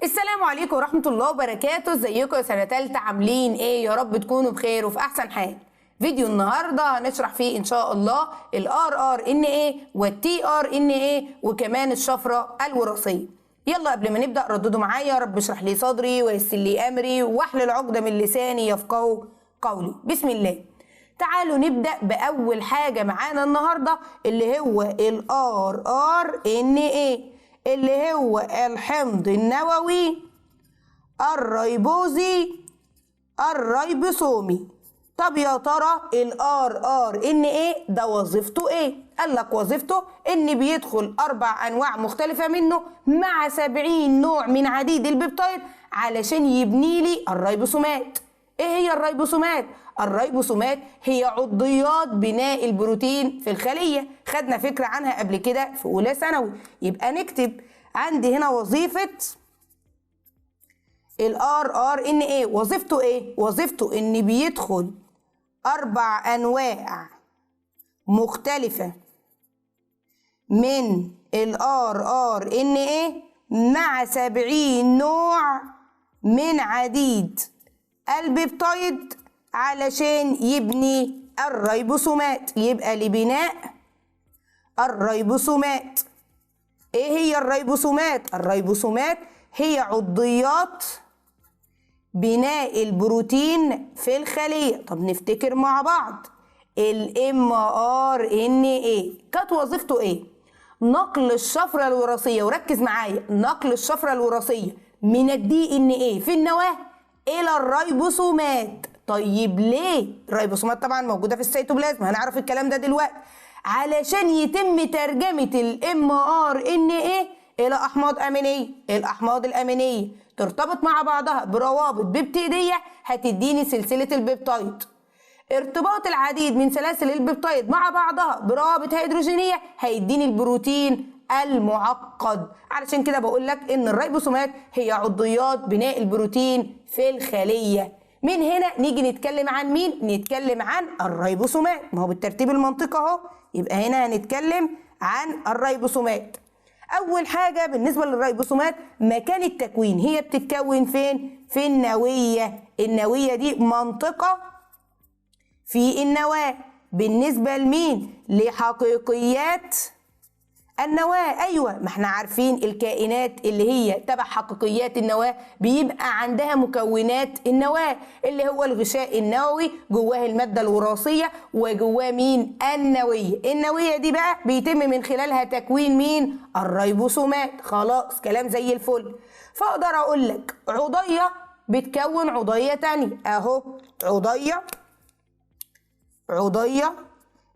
السلام عليكم ورحمة الله وبركاته. ازيكم يا سنة تالتة؟ عاملين ايه؟ يا رب تكونوا بخير وفي احسن حال. فيديو النهاردة هنشرح فيه ان شاء الله الRRNA والTRNA وكمان الشفرة الوراثية. يلا قبل ما نبدأ رددوا معايا: يا رب اشرح لي صدري ويسر لي امري واحلل عقدة من لساني يفقهوا قولي. بسم الله. تعالوا نبدأ بأول حاجة معانا النهاردة اللي هو الRRNA اللي هو الحمض النووي الريبوزي الريبوسومي. طب يا ترى الRRNA ده وظيفته ايه؟ قال لك وظيفته ان بيدخل 4 انواع مختلفة منه مع 70 نوع من عديد البيبتايد علشان يبني لي الريبوسومات. ايه هي الريبوسومات؟ الريبوسومات هي عضيات بناء البروتين في الخلية، خدنا فكرة عنها قبل كده في أولى ثانوي. يبقى نكتب عندي هنا وظيفة الRRNA. وظيفته ايه؟ وظيفته ان بيدخل 4 انواع مختلفة من الRRNA مع 70 نوع من عديد البيبتايد علشان يبني الريبوسومات. يبقى لبناء الريبوسومات. ايه هي الريبوسومات؟ الريبوسومات هي عضيات بناء البروتين في الخلية. طب نفتكر مع بعض الMRNA كانت وظيفته ايه؟ نقل الشفرة الوراثية، وركز معايا، نقل الشفرة الوراثية من الDNA في النواة الى الريبوسومات. طيب ليه؟ الريبوسومات طبعا موجودة في السيتوبلازم، هنعرف الكلام ده دلوقتي. علشان يتم ترجمة الMRNA الى احماض امينية. الاحماض الامينية ترتبط مع بعضها بروابط بيبتيدية هتديني سلسلة البيبتايد. ارتباط العديد من سلاسل البيبتايد مع بعضها بروابط هيدروجينية هيديني البروتين المعقد. علشان كده بقول لك ان الريبوسومات هي عضيات بناء البروتين في الخلية. من هنا نيجي نتكلم عن مين؟ نتكلم عن الريبوسومات، ما هو بالترتيب المنطقي اهو. يبقى هنا هنتكلم عن الريبوسومات. اول حاجة بالنسبة للريبوسومات مكان التكوين. هي بتتكون فين؟ في النوية. النوية دي منطقة في النواة. بالنسبة لمين؟ لحقيقيات النواة. ايوه، ما احنا عارفين الكائنات اللي هي تبع حقيقيات النواة بيبقى عندها مكونات النواة اللي هو الغشاء النووي، جواه المادة الوراثية وجواه مين؟ النوية. النوية دي بقى بيتم من خلالها تكوين مين؟ الريبوسومات. خلاص كلام زي الفل. فاقدر اقول لك عضية بتكون عضية تانية اهو. عضية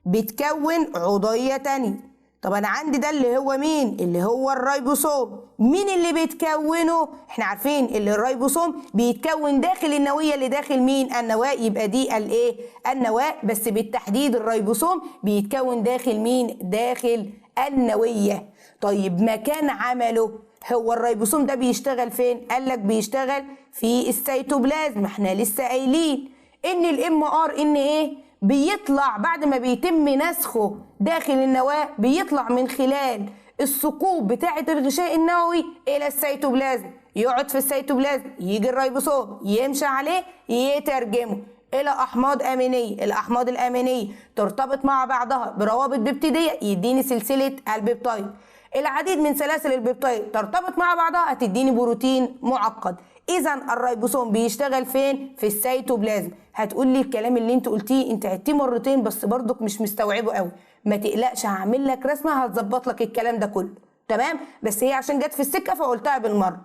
بتكون عضية تانية. طب انا عندي ده اللي هو مين؟ اللي هو الريبوسوم. مين اللي بيتكونه؟ احنا عارفين اللي الريبوسوم بيتكون داخل النوية اللي داخل مين؟ النواة. يبقى دي الايه؟ النواة. بس بالتحديد الريبوسوم بيتكون داخل مين؟ داخل النوية. طيب مكان عمله هو الريبوسوم ده بيشتغل فين؟ قال لك بيشتغل في السيتوبلازم. احنا لسه قايلين ان الMRNA بيطلع بعد ما بيتم نسخه داخل النواة، بيطلع من خلال الثقوب بتاعة الغشاء النووي إلى السيتوبلازم. يقعد في السيتوبلازم، يجي الريبوسوم يمشي عليه يترجمه إلى أحماض أمينية. الأحماض الأمينية ترتبط مع بعضها بروابط بيبتيدية يديني سلسلة البيبتايد. العديد من سلاسل البيبتايد ترتبط مع بعضها هتديني بروتين معقد. اذا الريبوسوم بيشتغل فين؟ في السيتوبلازم. هتقول لي الكلام اللي انت قلتيه انت عدتيه مرتين بس برضك مش مستوعبه قوي. ما تقلقش، هعمل لك رسمه هتظبط لك الكلام ده كله، تمام؟ بس هي عشان جت في السكه فقلتها بالمره.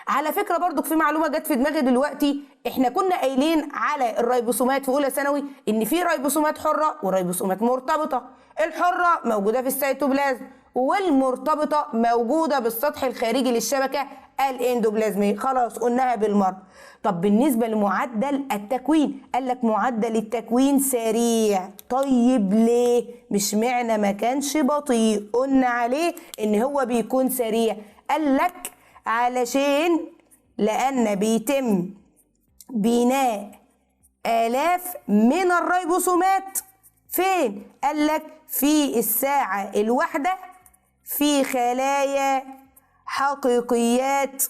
على فكره برضك في معلومه جت في دماغي دلوقتي. احنا كنا قايلين على الريبوسومات في اولى ثانوي ان في ريبوسومات حره وريبوسومات مرتبطه. الحره موجوده في السيتوبلازم والمرتبطة موجودة بالسطح الخارجي للشبكة الاندوبلازمية. خلاص قلناها بالمرة. طب بالنسبة لمعدل التكوين، قال لك معدل التكوين سريع. طيب ليه؟ مش معنى ما كانش بطيء قلنا عليه ان هو بيكون سريع. قال لك علشان لأن بيتم بناء آلاف من الريبوسومات فين؟ قال لك في الساعة الواحدة في خلايا حقيقيات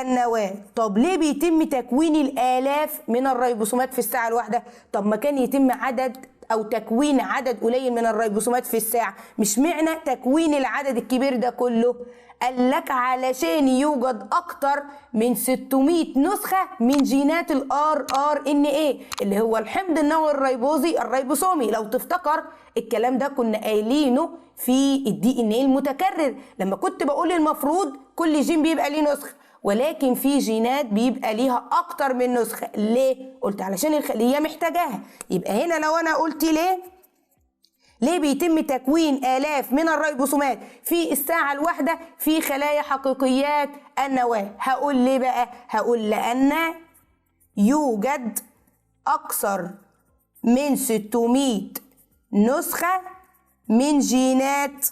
النواة. طب ليه بيتم تكوين الآلاف من الريبوسومات في الساعة الواحدة؟ طب ما كان يتم عدد أو تكوين عدد قليل من الريبوسومات في الساعة، مش معنى تكوين العدد الكبير ده كله؟ قال لك علشان يوجد أكتر من 600 نسخة من جينات الار ار ان ايه اللي هو الحمض النووي الريبوزي الريبوسومي. لو تفتكر الكلام ده كنا قايلينه في الدي ان ايه المتكرر، لما كنت بقول المفروض كل جين بيبقى ليه نسخة، ولكن في جينات بيبقى ليها اكتر من نسخة. ليه؟ قلت علشان الخلية محتاجاها. يبقى هنا لو انا قلت ليه بيتم تكوين آلاف من الريبوسومات في الساعة الواحدة في خلايا حقيقيات النواة، هقول ليه بقى؟ هقول لأن يوجد أكثر من 600 نسخة من جينات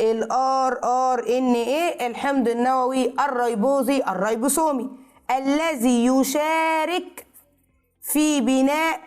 الار ار ان ايه الحمض النووي الريبوزي الريبوسومي الذي يشارك في بناء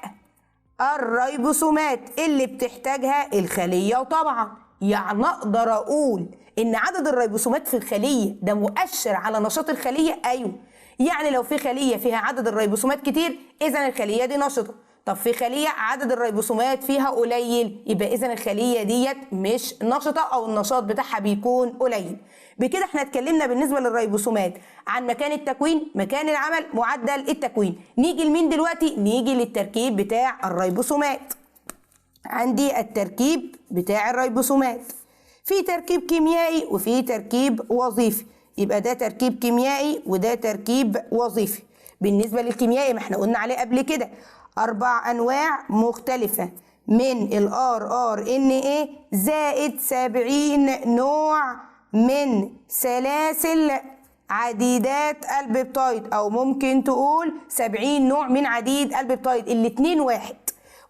الريبوسومات اللي بتحتاجها الخلية. وطبعا يعني اقدر اقول ان عدد الريبوسومات في الخلية ده مؤشر على نشاط الخلية. ايوه، يعني لو في خلية فيها عدد الريبوسومات كتير اذا الخلية دي نشطة. طب في خلية عدد الريبوسومات فيها قليل يبقى اذا الخلية ديت مش نشطة او النشاط بتاعها بيكون قليل. بكده احنا اتكلمنا بالنسبة للريبوسومات عن مكان التكوين، مكان العمل، معدل التكوين. نيجي لمين دلوقتي؟ نيجي للتركيب بتاع الريبوسومات. عندي التركيب بتاع الريبوسومات في تركيب كيميائي وفي تركيب وظيفي. يبقى ده تركيب كيميائي وده تركيب وظيفي. بالنسبة للكيميائي ما احنا قلنا عليه قبل كده 4 أنواع مختلفة من الار ار ان ايه زائد 70 نوع من سلاسل عديدات البيبتايد، او ممكن تقول 70 نوع من عديد البيبتايد. الاتنين واحد،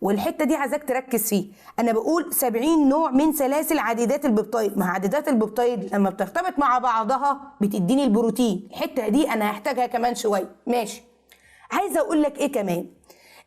والحته دي عايزاك تركز فيه. انا بقول 70 نوع من سلاسل عديدات البيبتايد، مع عديدات البيبتايد لما بترتبط مع بعضها بتديني البروتين. الحته دي انا هحتاجها كمان شويه. ماشي، عايزه اقول لك ايه كمان؟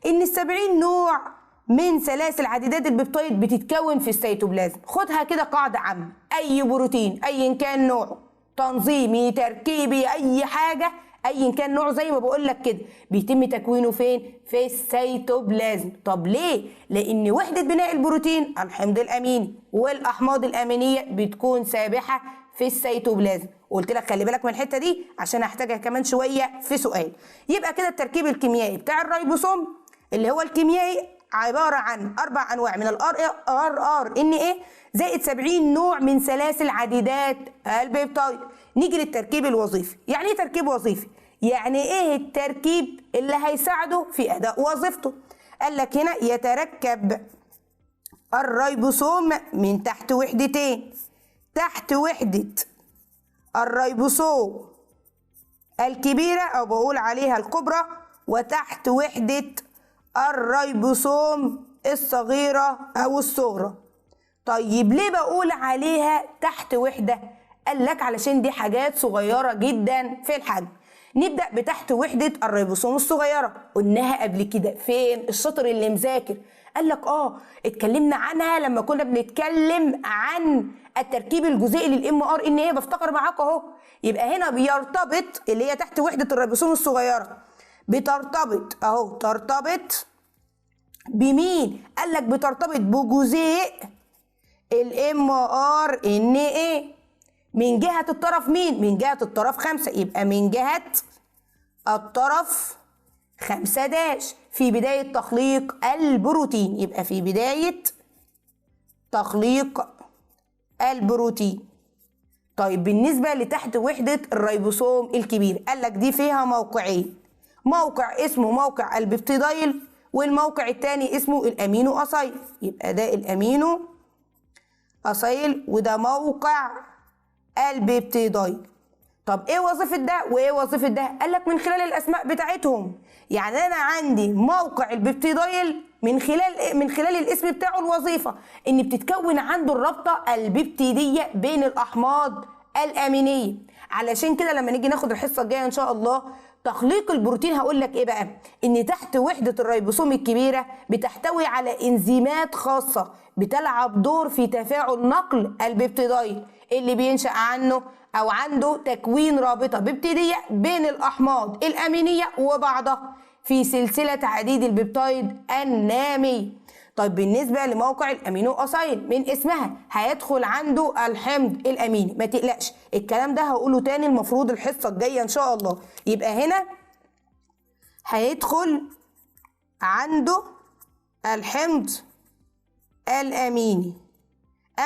ان ال70 نوع من سلاسل عديدات البيبتايد بتتكون في السيتوبلازم. خدها كده قاعده عامه، اي بروتين ايا كان نوعه، تنظيمي تركيبي اي حاجه ايا كان نوعه، زي ما بقول لك كده بيتم تكوينه فين؟ في السيتوبلازم. طب ليه؟ لان وحده بناء البروتين الحمض الاميني والاحماض الامينيه بتكون سابحه في السيتوبلازم. وقلت لك خلي بالك من الحته دي عشان هحتاجها كمان شويه في سؤال. يبقى كده التركيب الكيميائي بتاع الريبوسوم اللي هو الكيميائي عباره عن 4 انواع من الار ار ان ايه زائد 70 نوع من سلاسل عديدات البيبتايد. نيجي للتركيب الوظيفي. يعني ايه تركيب وظيفي؟ يعني ايه التركيب اللي هيساعده في اداء وظيفته؟ قال لك هنا يتركب الريبوسوم من تحت وحدتين، تحت وحدة الريبوسوم الكبيرة أو بقول عليها الكبرى، وتحت وحدة الريبوسوم الصغيرة أو الصغرى. طيب ليه بقول عليها تحت وحدة؟ قال لك علشان دي حاجات صغيرة جدا في الحجم. نبدأ بتحت وحدة الريبوسوم الصغيرة، قلناها قبل كده. فين الشاطر اللي مذاكر؟ قال لك اتكلمنا عنها لما كنا بنتكلم عن التركيب الجزيئي للام ار ان ايه. بفتكر معاك اهو. يبقى هنا بيرتبط اللي هي تحت وحدة الريبوسوم الصغيرة، بترتبط اهو، ترتبط بمين؟ قال لك بترتبط بجزيء الام ار ان ايه من جهة الطرف مين؟ من جهة الطرف 5. يبقى من جهة الطرف 5 داش في بداية تخليق البروتين. يبقى في بداية تخليق البروتين. طيب بالنسبة لتحت وحدة الريبوسوم الكبير قال لك دي فيها موقعين، موقع اسمه موقع البيبتيدايل والموقع الثاني اسمه الامينو اسايل. يبقى ده الامينو اسايل وده موقع البيبتيدايل. طب ايه وظيفة ده وايه وظيفة ده؟ قال لك من خلال الاسماء بتاعتهم. يعني انا عندي موقع البيبتيدايل من خلال الاسم بتاعه الوظيفة ان بتتكون عنده الرابطة البيبتيدية بين الاحماض الامينية. علشان كده لما نيجي ناخد الحصة الجاية ان شاء الله تخليق البروتين هقول لك ايه بقى؟ ان تحت وحدة الريبوسوم الكبيرة بتحتوي على انزيمات خاصة بتلعب دور في تفاعل نقل البيبتيدايل اللي بينشأ عنه او عنده تكوين رابطه ببتيديه بين الاحماض الامينيه وبعضها في سلسله عديد البيبتايد النامي. طيب بالنسبه لموقع الامينو اسايل من اسمها هيدخل عنده الحمض الاميني، ما تقلقش الكلام ده هقوله تاني المفروض الحصه الجايه ان شاء الله. يبقى هنا هيدخل عنده الحمض الاميني.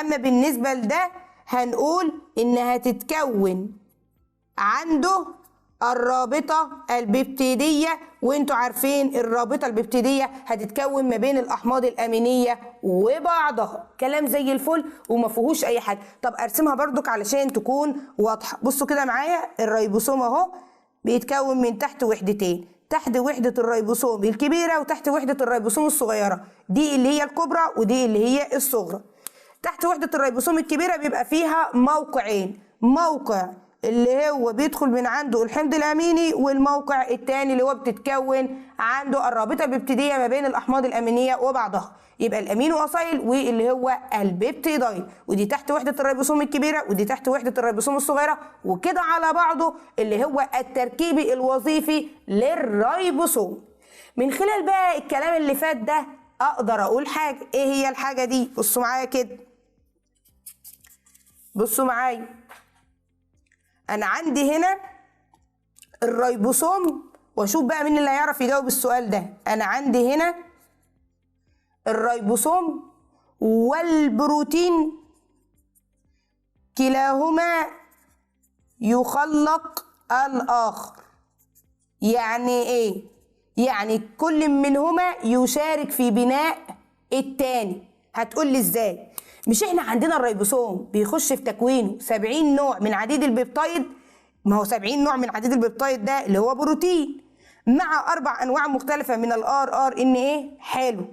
اما بالنسبه لده هنقول انها تتكون عنده الرابطه الببتيديه، وانتوا عارفين الرابطه الببتيديه هتتكون ما بين الاحماض الامينيه وبعضها. كلام زي الفل وما فيهوش اي حاجه. طب ارسمها برضك علشان تكون واضحه. بصوا كده معايا، الريبوسوم اهو بيتكون من تحت وحدتين، تحت وحده الريبوسوم الكبيره وتحت وحده الريبوسوم الصغيره، دي اللي هي الكبرى ودي اللي هي الصغرى. تحت وحده الريبوسوم الكبيره بيبقى فيها موقعين، موقع اللي هو بيدخل من عنده الحمض الاميني، والموقع الثاني اللي هو بتتكون عنده الرابطه الببتيديه ما بين الاحماض الامينيه وبعضها. يبقى الامينو اسايل واللي هو البيبتيدايد، ودي تحت وحده الريبوسوم الكبيره ودي تحت وحده الريبوسوم الصغيره، وكده على بعضه اللي هو التركيب الوظيفي للريبوسوم. من خلال بقى الكلام اللي فات ده اقدر اقول حاجه. ايه هي الحاجه دي؟ بصوا معايا كده، بصوا معايا، انا عندي هنا الريبوسوم، واشوف بقى مين اللي هيعرف يجاوب السؤال ده. انا عندي هنا الريبوسوم والبروتين كلاهما يخلق الاخر. يعني ايه؟ يعني كل منهما يشارك في بناء التاني. هتقول لي ازاي؟ مش احنا عندنا الريبوسوم بيخش في تكوينه 70 نوع من عديد البيبتايد؟ ما هو 70 نوع من عديد البيبتايد ده اللي هو بروتين مع 4 انواع مختلفه من الار ار ان ايه. حلو.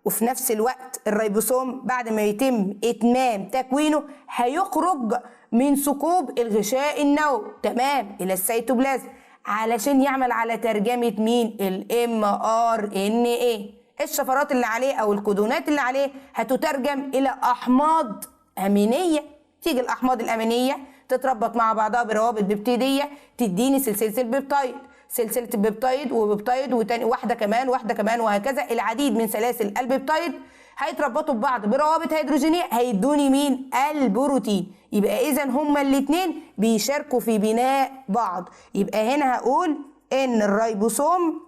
وفي نفس الوقت الريبوسوم بعد ما يتم اتمام تكوينه هيخرج من ثقوب الغشاء النووي، تمام، الى السيتوبلازم علشان يعمل على ترجمه مين؟ الام ار ان ايه. الشفرات اللي عليه او الكودونات اللي عليه هتترجم الى احماض امينيه. تيجي الاحماض الامينيه تتربط مع بعضها بروابط ببتيديه تديني سلسله البيبتايد، سلسله البيبتايد وبيبتايد وتاني واحده كمان واحده كمان، وهكذا العديد من سلاسل البيبتايد هيتربطوا ببعض بروابط هيدروجينيه هيدوني مين؟ البروتين. يبقى اذا هما الاثنين بيشاركوا في بناء بعض. يبقى هنا هقول ان الريبوسوم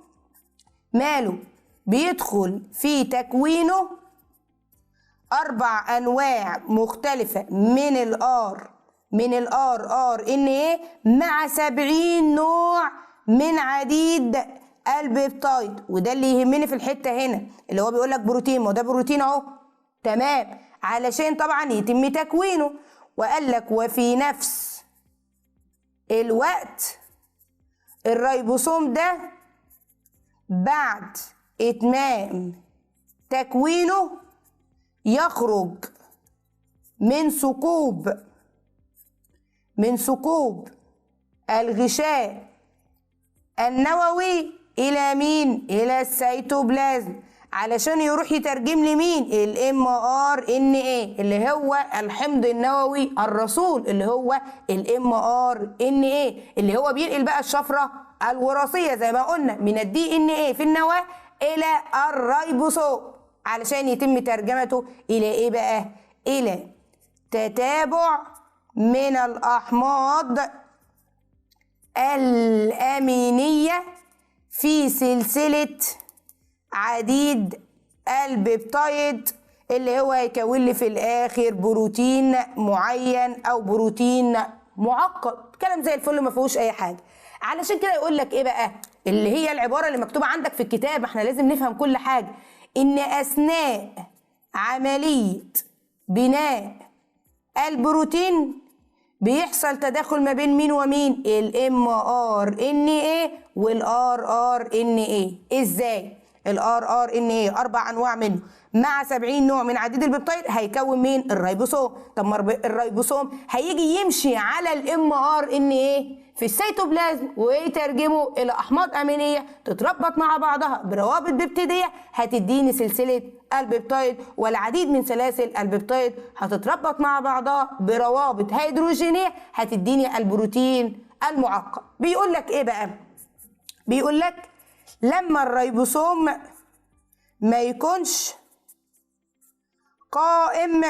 ماله؟ بيدخل في تكوينه 4 انواع مختلفه من الار ان ايه مع 70 نوع من عديد البيبتايد. وده اللي يهمني في الحته هنا اللي هو بيقول لك بروتين، ما هو ده بروتين اهو، تمام، علشان طبعا يتم تكوينه. وقال لك وفي نفس الوقت الريبوسوم ده بعد اتمام تكوينه يخرج من ثقوب الغشاء النووي الى مين؟ الى السيتوبلازم علشان يروح يترجم لي مين؟ الام ار ان ايه اللي هو الحمض النووي الرسول، اللي هو الام ار ان ايه اللي هو بينقل بقى الشفره الوراثيه زي ما قلنا من الدي ان ايه في النواه الى الريبوسوم علشان يتم ترجمته الى ايه بقى؟ الى تتابع من الاحماض الامينيه في سلسله عديد البيبتايد اللي هو هيكون لي في الاخر بروتين معين او بروتين معقد. كلام زي الفل ما فيهوش اي حاجه. علشان كده يقول لك ايه بقى اللي هي العباره اللي مكتوبه عندك في الكتاب، احنا لازم نفهم كل حاجه، ان اثناء عمليه بناء البروتين بيحصل تداخل ما بين مين ومين؟ الام ار ان ايه والار ار ان ايه. ازاي؟ الار ار ان ايه 4 انواع منه مع 70 نوع من عديد البيبتايد هيكون مين؟ الريبوسوم. طب ما الريبوسوم هيجي يمشي على الام ار ان ايه في السيتوبلازم ويترجمه الى احماض امينيه تتربط مع بعضها بروابط بيبتيديه هتديني سلسله البيبتايد، والعديد من سلاسل البيبتايد هتتربط مع بعضها بروابط هيدروجينيه هتديني البروتين المعقد. بيقول لك ايه بقى؟ بيقول لك لما الريبوسوم ما يكونش قائم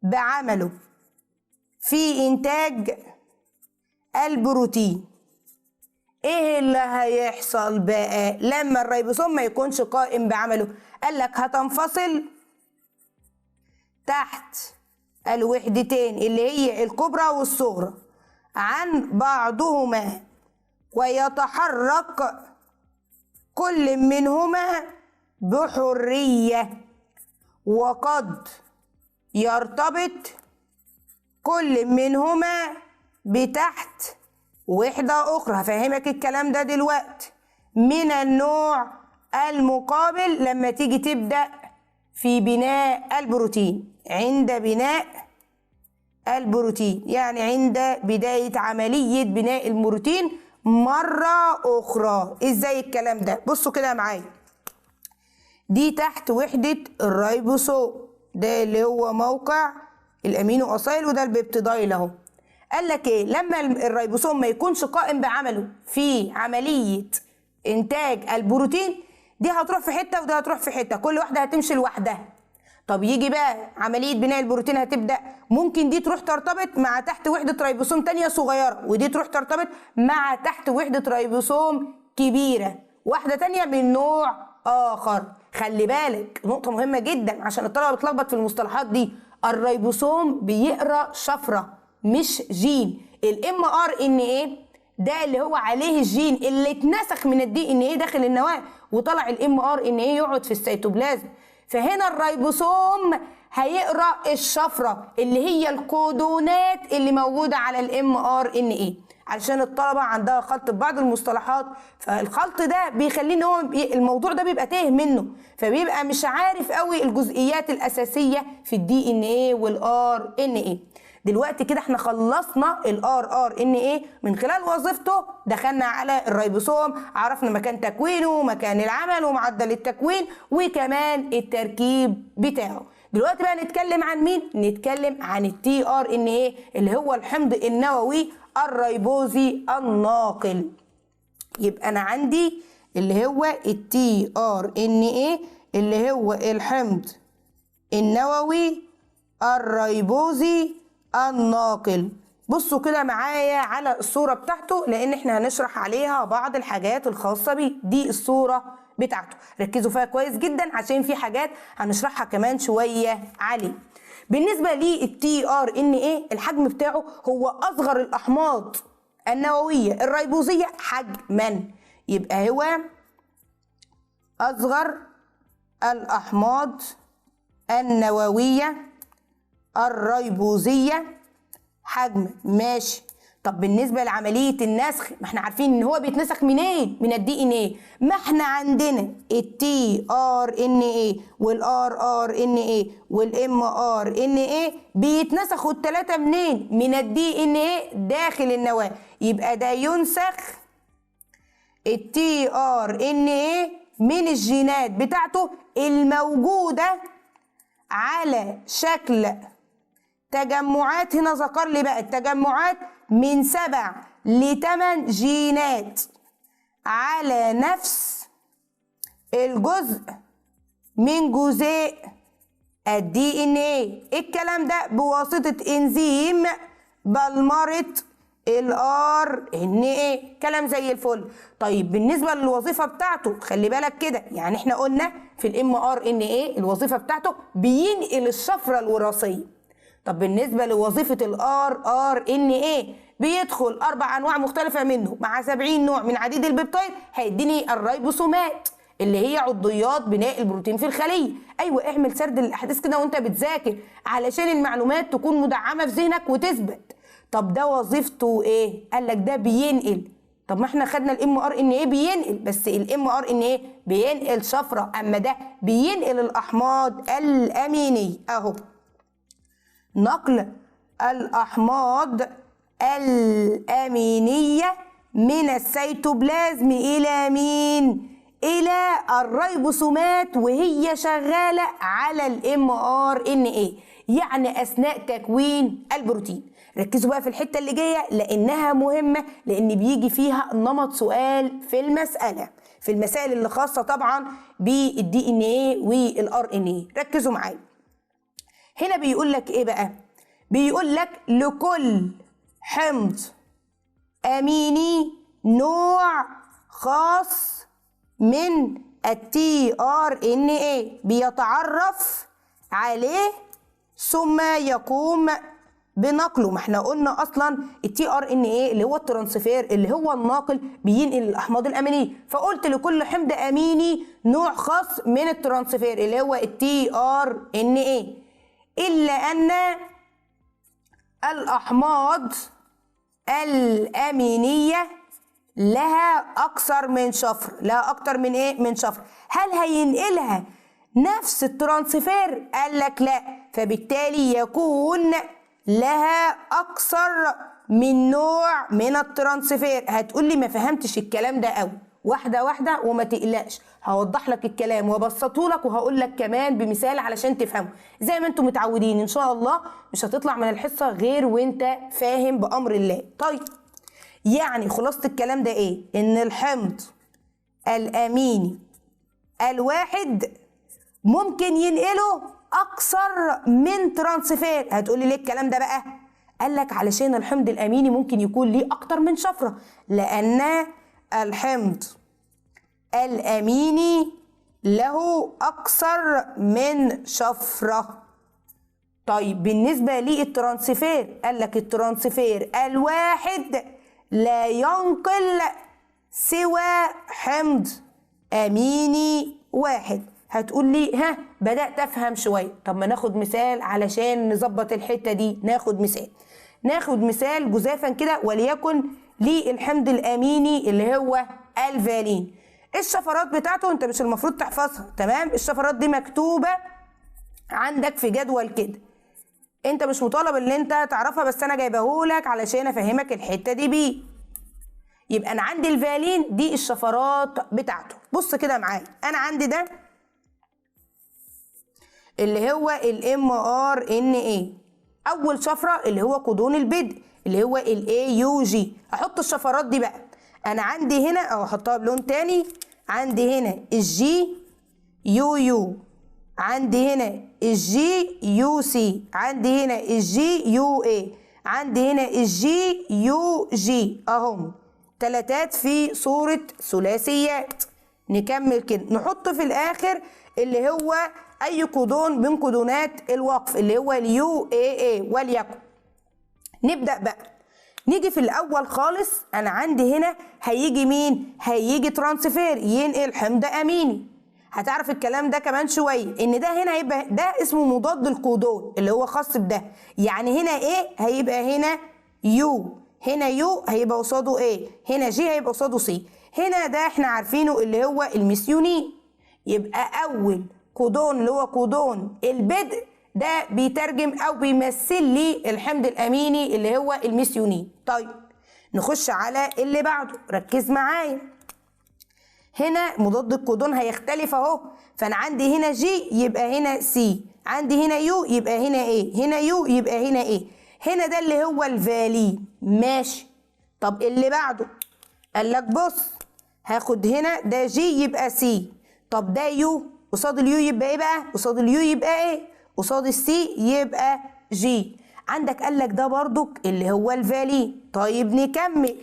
بعمله في إنتاج البروتين، إيه اللي هيحصل بقى لما الريبوسوم ما يكونش قائم بعمله؟ قال لك هتنفصل تحت الوحدتين اللي هي الكبرى والصغرى عن بعضهما ويتحرك كل منهما بحرية، وقد يرتبط كل منهما بتحت وحدة أخرى. هفهمك الكلام ده دلوقتي. من النوع المقابل لما تيجي تبدأ في بناء البروتين، عند بناء البروتين يعني عند بداية عملية بناء البروتين مرة أخرى. إزاي الكلام ده؟ بصوا كده معايا، دي تحت وحدة الريبوسوم، ده اللي هو موقع الأمينو أسيل وده البيبتيدايل أهو. قال لك إيه؟ لما الريبوسوم ما يكونش قائم بعمله في عملية إنتاج البروتين، دي هتروح في حتة وده هتروح في حتة، كل واحدة هتمشي لوحدها. طب يجي بقى عملية بناء البروتين هتبدأ، ممكن دي تروح ترتبط مع تحت وحدة ريبوسوم تانية صغيرة، ودي تروح ترتبط مع تحت وحدة ريبوسوم كبيرة واحدة تانية من نوع آخر. خلي بالك نقطة مهمة جدا عشان الطلبة بتلخبط في المصطلحات دي، الريبوسوم بيقرأ شفرة مش جين. الام ار ان ايه ده اللي هو عليه الجين اللي اتنسخ من الدي ان ايه داخل النواة وطلع الام ار ان ايه يقعد في السيتوبلازم. فهنا الريبوسوم هيقرأ الشفرة اللي هي الكودونات اللي موجودة على الام ار ان ايه، علشان الطلبة عندها خلط ببعض المصطلحات، فالخلط ده بيخليه ان هو الموضوع ده بيبقى تايه منه، فبيبقى مش عارف قوي الجزئيات الاساسية في الدي ان ايه والار ان ايه. دلوقتي كده احنا خلصنا الار ار ان ايه من خلال وظيفته، دخلنا على الريبوسوم، عرفنا مكان تكوينه ومكان العمل ومعدل التكوين وكمان التركيب بتاعه. دلوقتي بقى نتكلم عن مين؟ نتكلم عن التي ار ان ايه اللي هو الحمض النووي الريبوزي الناقل. يبقى انا عندي اللي هو التي ار ان ايه اللي هو الحمض النووي الريبوزي الناقل. بصوا كده معايا على الصورة بتاعته لان احنا هنشرح عليها بعض الحاجات الخاصة بيه. دي الصورة بتاعته، ركزوا فيها كويس جدا عشان في حاجات هنشرحها كمان شوية عليه. بالنسبة للتي ار ان ايه الحجم بتاعه هو اصغر الاحماض النووية الريبوزية حجما، يبقى هو اصغر الاحماض النووية الريبوزية حجم. ماشي. طب بالنسبة لعملية النسخ، ما احنا عارفين ان هو بيتنسخ منين؟ من الدي ان ايه. ما احنا عندنا التي ار ان ايه والار ار ان ايه والام ار ان ايه بيتنسخوا الثلاثة منين؟ من الدي ان ايه داخل النواة. يبقى ده ينسخ التي ار ان ايه من الجينات بتاعته الموجودة على شكل تجمعات. هنا ذكر لي بقى التجمعات من 7 ل 8 جينات على نفس الجزء من جزيء الدي ان ايه. الكلام ده بواسطة انزيم بلمرة الار ان ايه. كلام زي الفل. طيب بالنسبة للوظيفة بتاعته خلي بالك كده، يعني احنا قلنا في الام ار ان ايه الوظيفة بتاعته بينقل الشفرة الوراثية. طب بالنسبة لوظيفة الار ار ان ايه بيدخل 4 انواع مختلفة منه مع 70 نوع من عديد البيبتايد هيديني الريبوسومات اللي هي عضيات بناء البروتين في الخلية. ايوه اعمل سرد للاحداث كده وانت بتذاكر علشان المعلومات تكون مدعمة في ذهنك وتثبت. طب ده وظيفته ايه؟ قال لك ده بينقل طب ما احنا خدنا الام ار ان ايه بينقل، بس الام ار ان ايه بينقل شفره، اما ده بينقل الاحماض الامينيه اهو. نقل الاحماض الامينيه من السيتوبلازم الى مين؟ الى الريبوسومات وهي شغاله على الام ار ان ايه، يعني اثناء تكوين البروتين. ركزوا بقى في الحته اللي جايه لانها مهمه، لان بيجي فيها نمط سؤال في المساله، في المسائل اللي خاصه طبعا بالدي ان ايه والار ان ايه. ركزوا معايا. هنا بيقول لك ايه بقى؟ بيقول لك لكل حمض اميني نوع خاص من التي ار ان ايه بيتعرف عليه ثم يقوم بنقله. ما احنا قلنا اصلا التي ار ان ايه اللي هو الترانسفير، اللي هو الناقل بينقل الاحماض الامينيه، فقلت لكل حمض اميني نوع خاص من الترانسفير اللي هو التي ار ان ايه، الا ان الاحماض الامينيه لها اكثر من شفر. لها اكتر من ايه؟ من شفر. هل هينقلها نفس الترانسفير؟ قال لك لا، فبالتالي يكون لها اكثر من نوع من الترانسفير. هتقول لي ما فهمتش الكلام ده قوي، واحده واحده وما تقلقش، هوضح لك الكلام وابسطه لك وهقول لك كمان بمثال علشان تفهمه زي ما انتم متعودين ان شاء الله. مش هتطلع من الحصه غير وانت فاهم بامر الله. طيب يعني خلاصة الكلام ده ايه؟ ان الحمض الاميني الواحد ممكن ينقله اكثر من ترانسفير. هتقولي ليه الكلام ده بقى؟ قال لك علشان الحمض الاميني ممكن يكون ليه اكتر من شفرة، لان الحمض الاميني له اكثر من شفرة. طيب بالنسبة للترانسفير قال لك الترانسفير الواحد لا ينقل سوى حمض اميني واحد. هتقول لي ها بدأت افهم شوية. طب ما ناخد مثال علشان نظبط الحتة دي. ناخد مثال جزافا كده، وليكن للحمض الاميني اللي هو الفالين. الشفرات بتاعته انت مش المفروض تحفظها، تمام؟ الشفرات دي مكتوبة عندك في جدول كده، انت مش مطالب ان انت تعرفها، بس انا جايبهولك علشان افهمك الحته دي بيه. يبقى انا عندي الفالين دي الشفرات بتاعته. بص كده معايا، انا عندي ده اللي هو الام ار ان اي، اول شفره اللي هو كودون البدء اللي هو الاي يو جي. احط الشفرات دي بقى. انا عندي هنا او احطها بلون تاني، عندي هنا الجي يو يو، عندي هنا الجي يو سي، عندي هنا الجي يو اي، عندي هنا الجي يو جي. اهم تلاتات في صورة ثلاثيات. نكمل كده، نحط في الاخر اللي هو اي كودون من كودونات الوقف اللي هو اليو اي اي وليكن. نبدأ بقى، نيجي في الاول خالص. انا عندي هنا هيجي مين؟ هيجي ترانسفير ينقل حمض اميني. هتعرف الكلام ده كمان شويه، ان ده هنا هيبقى ده اسمه مضاد الكودون اللي هو خاص بده. يعني هنا ايه هيبقى هنا يو، هنا يو هيبقى قصاده ايه، هنا جي هيبقى قصاده سي. هنا ده احنا عارفينه اللي هو الميثيونين. يبقى اول كودون اللي هو كودون البدء ده بيترجم او بيمثل لي الحمض الاميني اللي هو الميثيونين. طيب نخش على اللي بعده، ركز معايا. هنا مضاد الكودون هيختلف اهو، فانا عندي هنا جي يبقى هنا سي، عندي هنا يو يبقى هنا ايه، هنا يو يبقى هنا ايه. هنا ده اللي هو الفالين، ماشي. طب اللي بعده قال لك بص، هاخد هنا ده جي يبقى سي، طب ده يو قصاد اليو يبقى ايه بقى، قصاد اليو يبقى ايه، قصاد السي يبقى جي. عندك قال لك ده برضك اللي هو الفالين. طيب نكمل،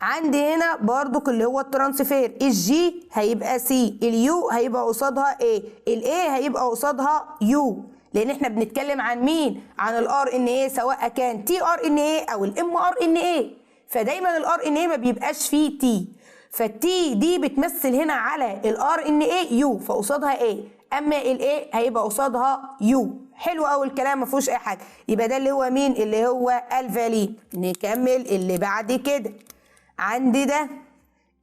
عندي هنا برضك اللي هو الترانسفير، الجي هيبقى سي، اليو هيبقى قصادها ايه، الاي هيبقى قصادها يو، لان احنا بنتكلم عن مين؟ عن الار ان ايه، سواء كان تي ار ان ايه او الام ار ان ايه. فدايما الار ان ايه ما بيبقاش فيه تي، فالتي دي بتمثل هنا على الار ان ايه يو، فقصادها ايه، اما الاي هيبقى قصادها يو. حلو قوي الكلام، ما فيهوش اي حاجه. يبقى ده اللي هو مين؟ اللي هو الفالين. نكمل اللي بعد كده. عندي ده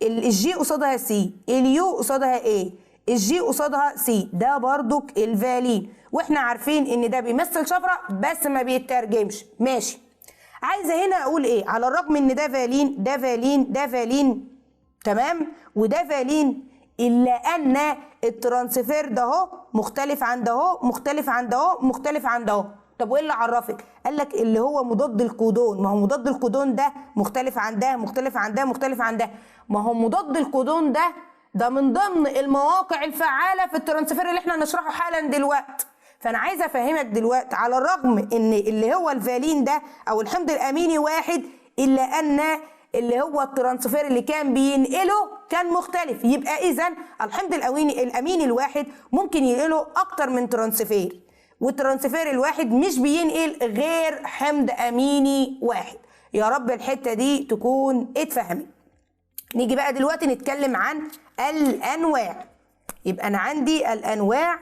الجي قصادها سي، اليو قصادها ايه، الجي قصادها سي، ده برضك الفالين. واحنا عارفين ان ده بيمثل شفره بس ما بيترجمش. ماشي. عايزه هنا اقول ايه؟ على الرغم ان ده فالين ده فالين ده فالين، تمام، وده فالين، الا ان الترانسفير ده اهو مختلف عن ده اهو، مختلف عن ده اهو، مختلف عن ده اهو. طب وايه اللي عرفك؟ قال لك اللي هو مضاد الكودون. ما هو مضاد الكودون ده مختلف عن ده، مختلف عن ده، مختلف عن ده. ما هو مضاد الكودون ده من ضمن المواقع الفعاله في الترانسفير اللي احنا هنشرحه حالا دلوقتي. فانا عايزه افهمك دلوقتي على الرغم ان اللي هو الفالين ده او الحمض الاميني واحد، الا ان اللي هو الترانسفير اللي كان بينقله كان مختلف. يبقى اذا الحمض الاميني الواحد ممكن ينقله اكتر من ترانسفير، والترانسفير الواحد مش بينقل غير حمض اميني واحد. يا رب الحته دي تكون اتفهمت. نيجي بقى دلوقتي نتكلم عن الانواع. يبقى انا عندي الانواع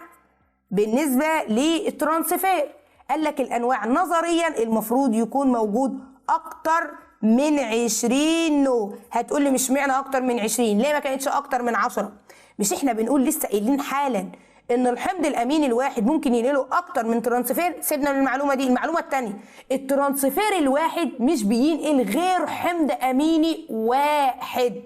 بالنسبه للترانسفير. قال لك الانواع نظريا المفروض يكون موجود اكتر من 20 نوع. هتقول لي مش معنى اكتر من 20، ليه ما كانتش اكتر من 10؟ مش احنا بنقول لسه قايلين حالا ان الحمض الاميني الواحد ممكن ينقله اكتر من ترانسفير؟ سيبنا من المعلومه دي. المعلومه الثانيه، الترانسفير الواحد مش بينقل غير حمض اميني واحد.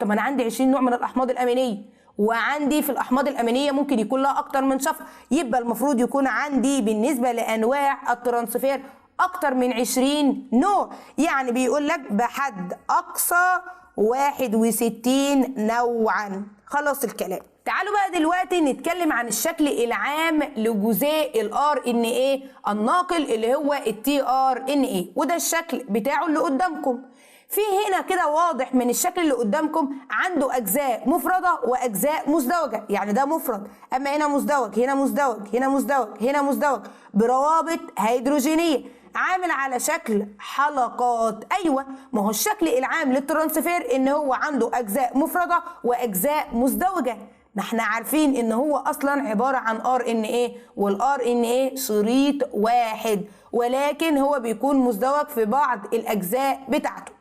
طب انا عندي 20 نوع من الاحماض الامينيه، وعندي في الاحماض الامينيه ممكن يكون لها اكتر من شفره. يبقى المفروض يكون عندي بالنسبه لانواع الترانسفير اكتر من 20 نوع. يعني بيقول لك بحد اقصى 61 نوعا. خلاص الكلام. تعالوا بقى دلوقتي نتكلم عن الشكل العام لجزيء الار ان ايه الناقل اللي هو التي ار ان ايه، وده الشكل بتاعه اللي قدامكم. في هنا كده واضح من الشكل اللي قدامكم عنده اجزاء مفرده واجزاء مزدوجه. يعني ده مفرد، اما هنا مزدوج، هنا مزدوج، هنا مزدوج، هنا مزدوج، بروابط هيدروجينيه عامل على شكل حلقات. ايوه، ما هو الشكل العام للترانسفير ان هو عنده اجزاء مفرده واجزاء مزدوجه. ما احنا عارفين ان هو اصلا عباره عن ار ان ايه، والار ان ايه شريط واحد، ولكن هو بيكون مزدوج في بعض الاجزاء بتاعته.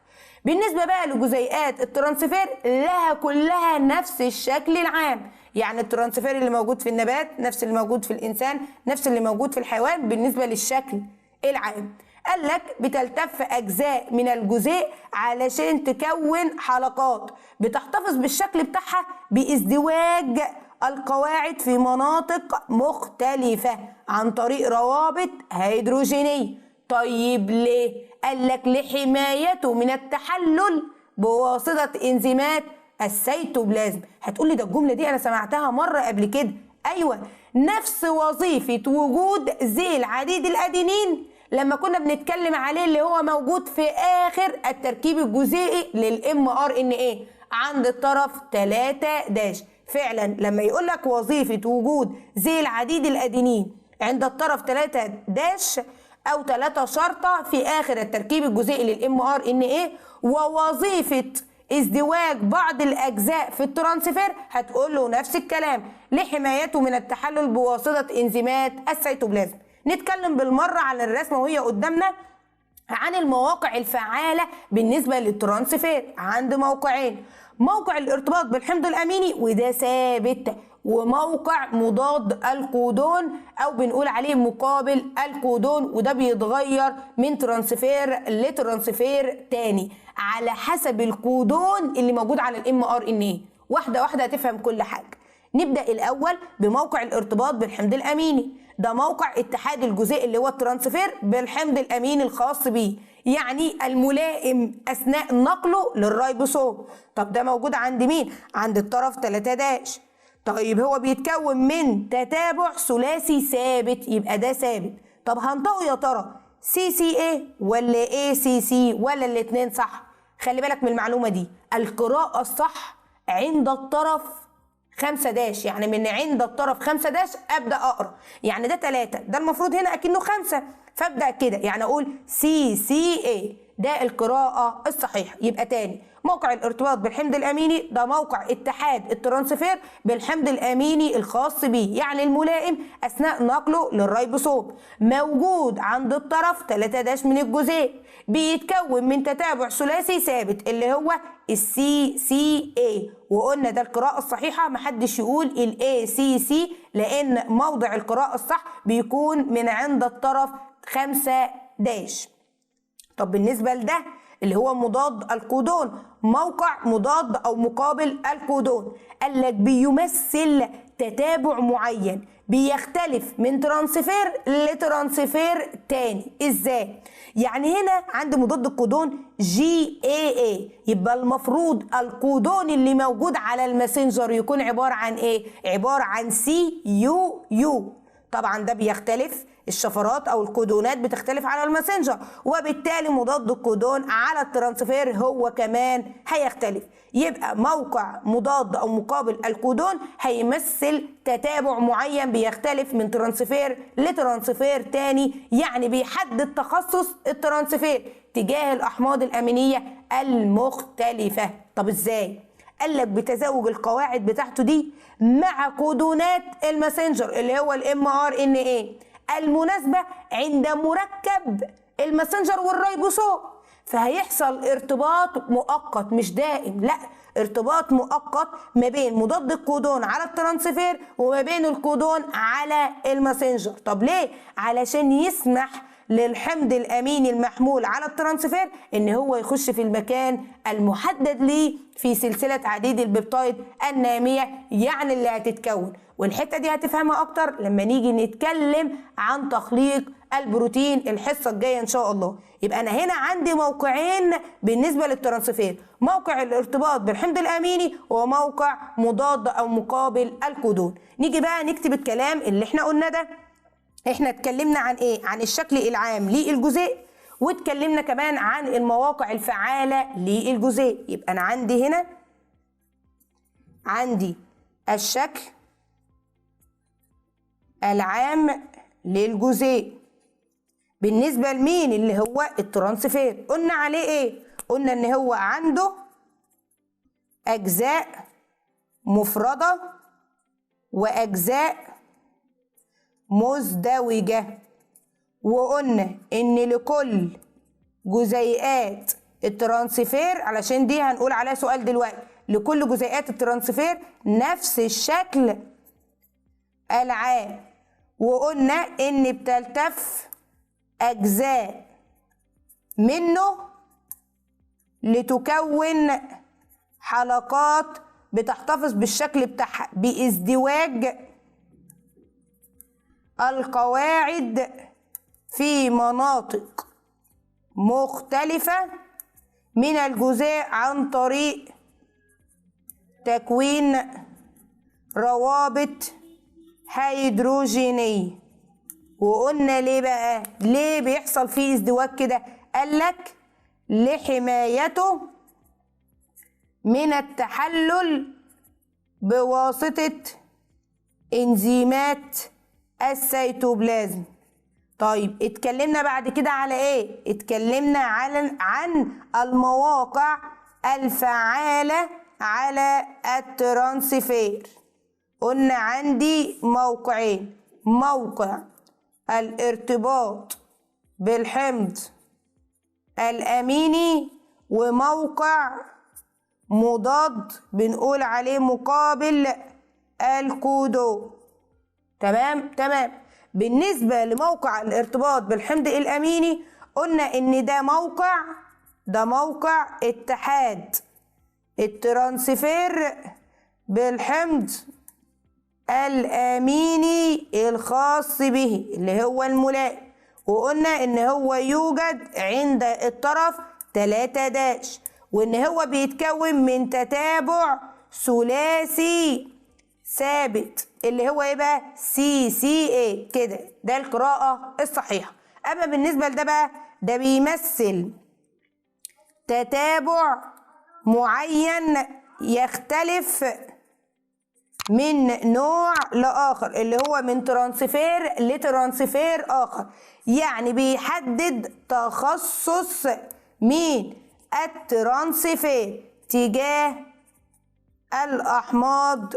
بالنسبه بقى لجزيئات الترانسفير لها كلها نفس الشكل العام. يعني الترانسفير اللي موجود في النبات نفس اللي موجود في الانسان، نفس اللي موجود في الحيوان بالنسبه للشكل العام. قال لك بتلتف اجزاء من الجزيء علشان تكون حلقات بتحتفظ بالشكل بتاعها بازدواج القواعد في مناطق مختلفه عن طريق روابط هيدروجينيه. طيب ليه؟ قال لك لحمايته من التحلل بواسطه انزيمات السيتوبلازم. هتقولي ده الجمله دي انا سمعتها مره قبل كده. ايوه، نفس وظيفه وجود ذيل عديد الادينين لما كنا بنتكلم عليه اللي هو موجود في اخر التركيب الجزيئي للام ار ان ايه عند الطرف 3 فعلا لما يقول لك وظيفه وجود ذيل عديد الادينين عند الطرف 3 او 3 شرطه في اخر التركيب الجزيئي للام ار ان ايه، ووظيفه ازدواج بعض الاجزاء في الترانسفير، هتقول له نفس الكلام لحمايته من التحلل بواسطه انزيمات السيتوبلازم. نتكلم بالمره على الرسمه وهي قدامنا عن المواقع الفعاله بالنسبه للترانسفير. عند موقعين، موقع الارتباط بالحمض الاميني وده ثابت، وموقع مضاد الكودون او بنقول عليه مقابل الكودون، وده بيتغير من ترانسفير لترانسفير تاني على حسب الكودون اللي موجود على الام ار ان ايه. واحده واحده هتفهم كل حاجه. نبدا الاول بموقع الارتباط بالحمض الاميني. ده موقع اتحاد الجزيء اللي هو الترانسفير بالحمض الاميني الخاص بيه، يعني الملائم اثناء نقله للريبوسوم. طب ده موجود عند مين؟ عند الطرف 3 طيب هو بيتكون من تتابع ثلاثي ثابت، يبقى ده ثابت. طب هنطقه يا ترى سي سي ايه ولا اي سي سي ولا الاثنين صح؟ خلي بالك من المعلومه دي، القراءه الصح عند الطرف 5 يعني من عند الطرف 5 ابدا اقرا. يعني ده 3، ده المفروض هنا اكنه 5، فابدا كده يعني اقول سي سي اي. ده القراءة الصحيحة. يبقى تاني، موقع الارتباط بالحمض الأميني ده موقع اتحاد الترانسفير بالحمض الأميني الخاص به، يعني الملائم أثناء نقله للريبوسوم، موجود عند الطرف 3 من الجزيء، بيتكون من تتابع ثلاثي ثابت اللي هو CCA، وقلنا ده القراءة الصحيحة، محدش يقول ACC لأن موضع القراءة الصح بيكون من عند الطرف 5 داش. طب بالنسبة لده اللي هو مضاد الكودون، موقع مضاد أو مقابل الكودون، قال لك بيمثل تتابع معين بيختلف من ترانسفير لترانسفير تاني. ازاي؟ يعني هنا عند مضاد الكودون GAA، يبقى المفروض الكودون اللي موجود على الماسنجر يكون عبارة عن ايه؟ عبارة عن CUU. طبعا ده بيختلف، الشفرات او الكودونات بتختلف على الماسنجر، وبالتالي مضاد الكودون على الترانسفير هو كمان هيختلف. يبقى موقع مضاد او مقابل الكودون هيمثل تتابع معين بيختلف من ترانسفير لترانسفير تاني، يعني بيحدد تخصص الترانسفير تجاه الاحماض الامينيه المختلفه. طب ازاي؟ قال لك بتزاوج القواعد بتاعته دي مع كودونات الماسنجر اللي هو mRNA المناسبة عند مركب الماسنجر والريبوسوم، فهيحصل ارتباط مؤقت مش دائم، لا ارتباط مؤقت ما بين مضاد الكودون على الترانسفير وما بين الكودون على الماسنجر. طب ليه؟ علشان يسمح للحمض الاميني المحمول على الترانسفير ان هو يخش في المكان المحدد ليه في سلسله عديد البيبتايد الناميه، يعني اللي هتتكون. والحته دي هتفهمها اكتر لما نيجي نتكلم عن تخليق البروتين الحصه الجايه ان شاء الله. يبقى انا هنا عندي موقعين بالنسبه للترانسفير، موقع الارتباط بالحمض الاميني وموقع مضاد او مقابل الكودون. نيجي بقى نكتب الكلام اللي احنا قلنا ده. احنا اتكلمنا عن ايه؟ عن الشكل العام للجزيء، واتكلمنا كمان عن المواقع الفعالة للجزيء. يبقى انا عندي هنا عندي الشكل العام للجزيء بالنسبة لمين؟ اللي هو الترانسفير. قلنا عليه ايه؟ قلنا ان هو عنده اجزاء مفردة واجزاء مزدوجة، وقلنا ان لكل جزيئات الترانسفير، علشان دي هنقول عليها سؤال دلوقتي، لكل جزيئات الترانسفير نفس الشكل العام، وقلنا ان بتلتف اجزاء منه لتكون حلقات بتحتفظ بالشكل بتاعها بازدواج القواعد في مناطق مختلفة من الجزيء عن طريق تكوين روابط هيدروجينية. وقلنا ليه بقى؟ ليه بيحصل فيه ازدواج كده؟ قالك لحمايته من التحلل بواسطة انزيمات السيتوبلازم. طيب اتكلمنا بعد كده على ايه؟ اتكلمنا عن المواقع الفعالة على الترانسفير. قلنا عندي موقعين، موقع الارتباط بالحمض الاميني وموقع مضاد بنقول عليه مقابل الكودون. تمام. بالنسبة لموقع الارتباط بالحمض الاميني قلنا ان ده موقع اتحاد الترانسفير بالحمض الاميني الخاص به اللي هو الملائم، وقلنا ان هو يوجد عند الطرف 3 داش، وان هو بيتكون من تتابع ثلاثي ثابت اللي هو ايه بقى؟ CCA كده. ده القراءة الصحيحة. اما بالنسبة لده بقى، ده بيمثل تتابع معين يختلف من نوع لآخر اللي هو من ترانسفير لترانسفير آخر، يعني بيحدد تخصص مين؟ الترانسفير تجاه الأحماض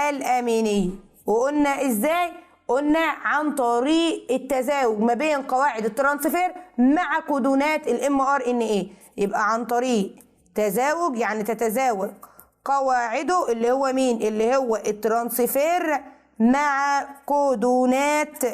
الأمينية. وقلنا ازاي؟ قلنا عن طريق التزاوج ما بين قواعد الترانسفير مع كودونات الام ار ان ايه. يبقى عن طريق تزاوج، يعني تتزاوج قواعده اللي هو مين؟ اللي هو الترانسفير مع كودونات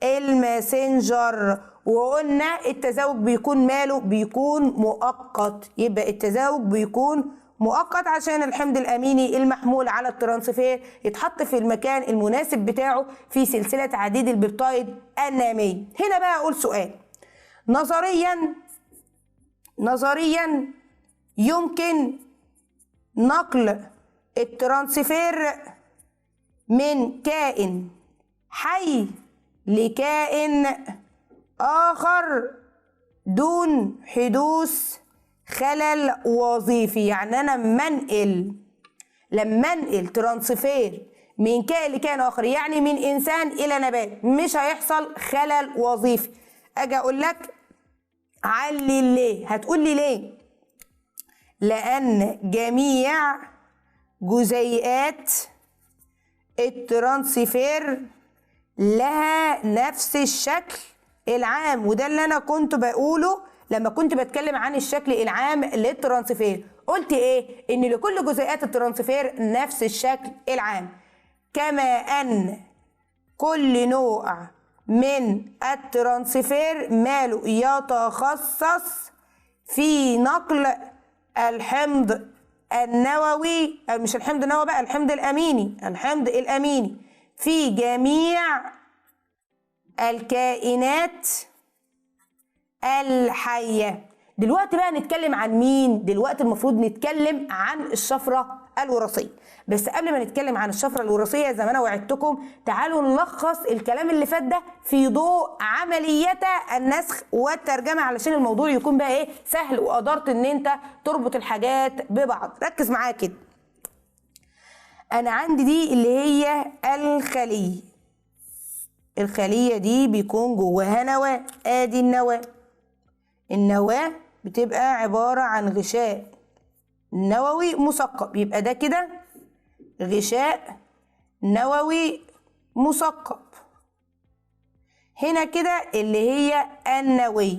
الماسنجر. وقلنا التزاوج بيكون ماله؟ بيكون مؤقت. يبقى التزاوج بيكون مؤقت عشان الحمض الاميني المحمول على الترانسفير يتحط في المكان المناسب بتاعه في سلسله عديد البيبتايد الناميه. هنا بقى اقول سؤال، نظريا يمكن نقل الترانسفير من كائن حي لكائن آخر دون حدوث خلل وظيفي. يعني أنا لما أنقل ترانسفير من كائن لكائن آخر، يعني من إنسان إلى نبات، مش هيحصل خلل وظيفي. أجي أقول لك علل ليه؟ هتقول لي ليه؟ لأن جميع جزيئات الترانسفير لها نفس الشكل العام. وده اللي أنا كنت بقوله لما كنت بتكلم عن الشكل العام للترانسفير. قلت إيه؟ إن لكل جزيئات الترانسفير نفس الشكل العام، كما أن كل نوع من الترانسفير ماله يتخصص في نقل الحمض النووي، مش الحمض النووي بقى، الحمض الأميني في جميع الكائنات الحية. دلوقتي بقى نتكلم عن مين؟ دلوقتي المفروض نتكلم عن الشفرة الوراثية. بس قبل ما نتكلم عن الشفرة الوراثية زي ما انا وعدتكم، تعالوا نلخص الكلام اللي فات ده في ضوء عمليات النسخ والترجمة علشان الموضوع يكون بقى ايه؟ سهل، وقدرت ان انت تربط الحاجات ببعض. ركز معايا كده. انا عندي دي اللي هي الخلية دي بيكون جواها نواة. ادي النواة بتبقى عبارة عن غشاء نووي مثقب. يبقى ده كده غشاء نووي مثقب. هنا كده اللي هي النواه.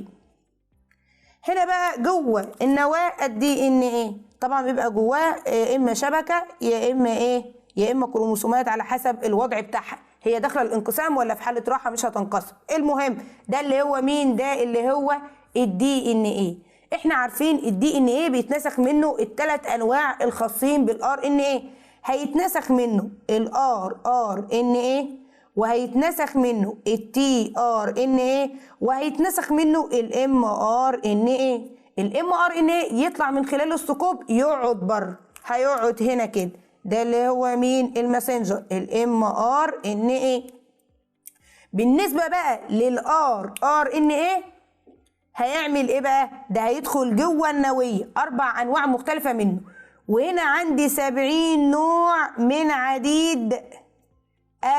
هنا بقى جوه النواة الدي ان ايه، طبعا بيبقى جواه يا اما شبكة يا اما ايه، يا اما كروموسومات على حسب الوضع بتاعها. هي داخله الانقسام ولا في حاله راحه مش هتنقسم. المهم ده اللي هو مين؟ ده اللي هو الدي ان ايه. احنا عارفين الدي ان ايه بيتنسخ منه الثلاث انواع الخاصين بالار ان ايه. هيتنسخ منه الار ان ايه، وهيتنسخ منه التي ار ان ايه، وهيتنسخ منه الام ار ان ايه. الام ار ان ايه يطلع من خلال الثقوب يقعد بره، هيقعد هنا كده. ده اللي هو مين؟ الماسنجر الام ار ان ايه. بالنسبه بقى للار ان ايه هيعمل ايه بقى؟ ده هيدخل جوه النواه 4 انواع مختلفه منه. وهنا عندي 70 نوع من عديد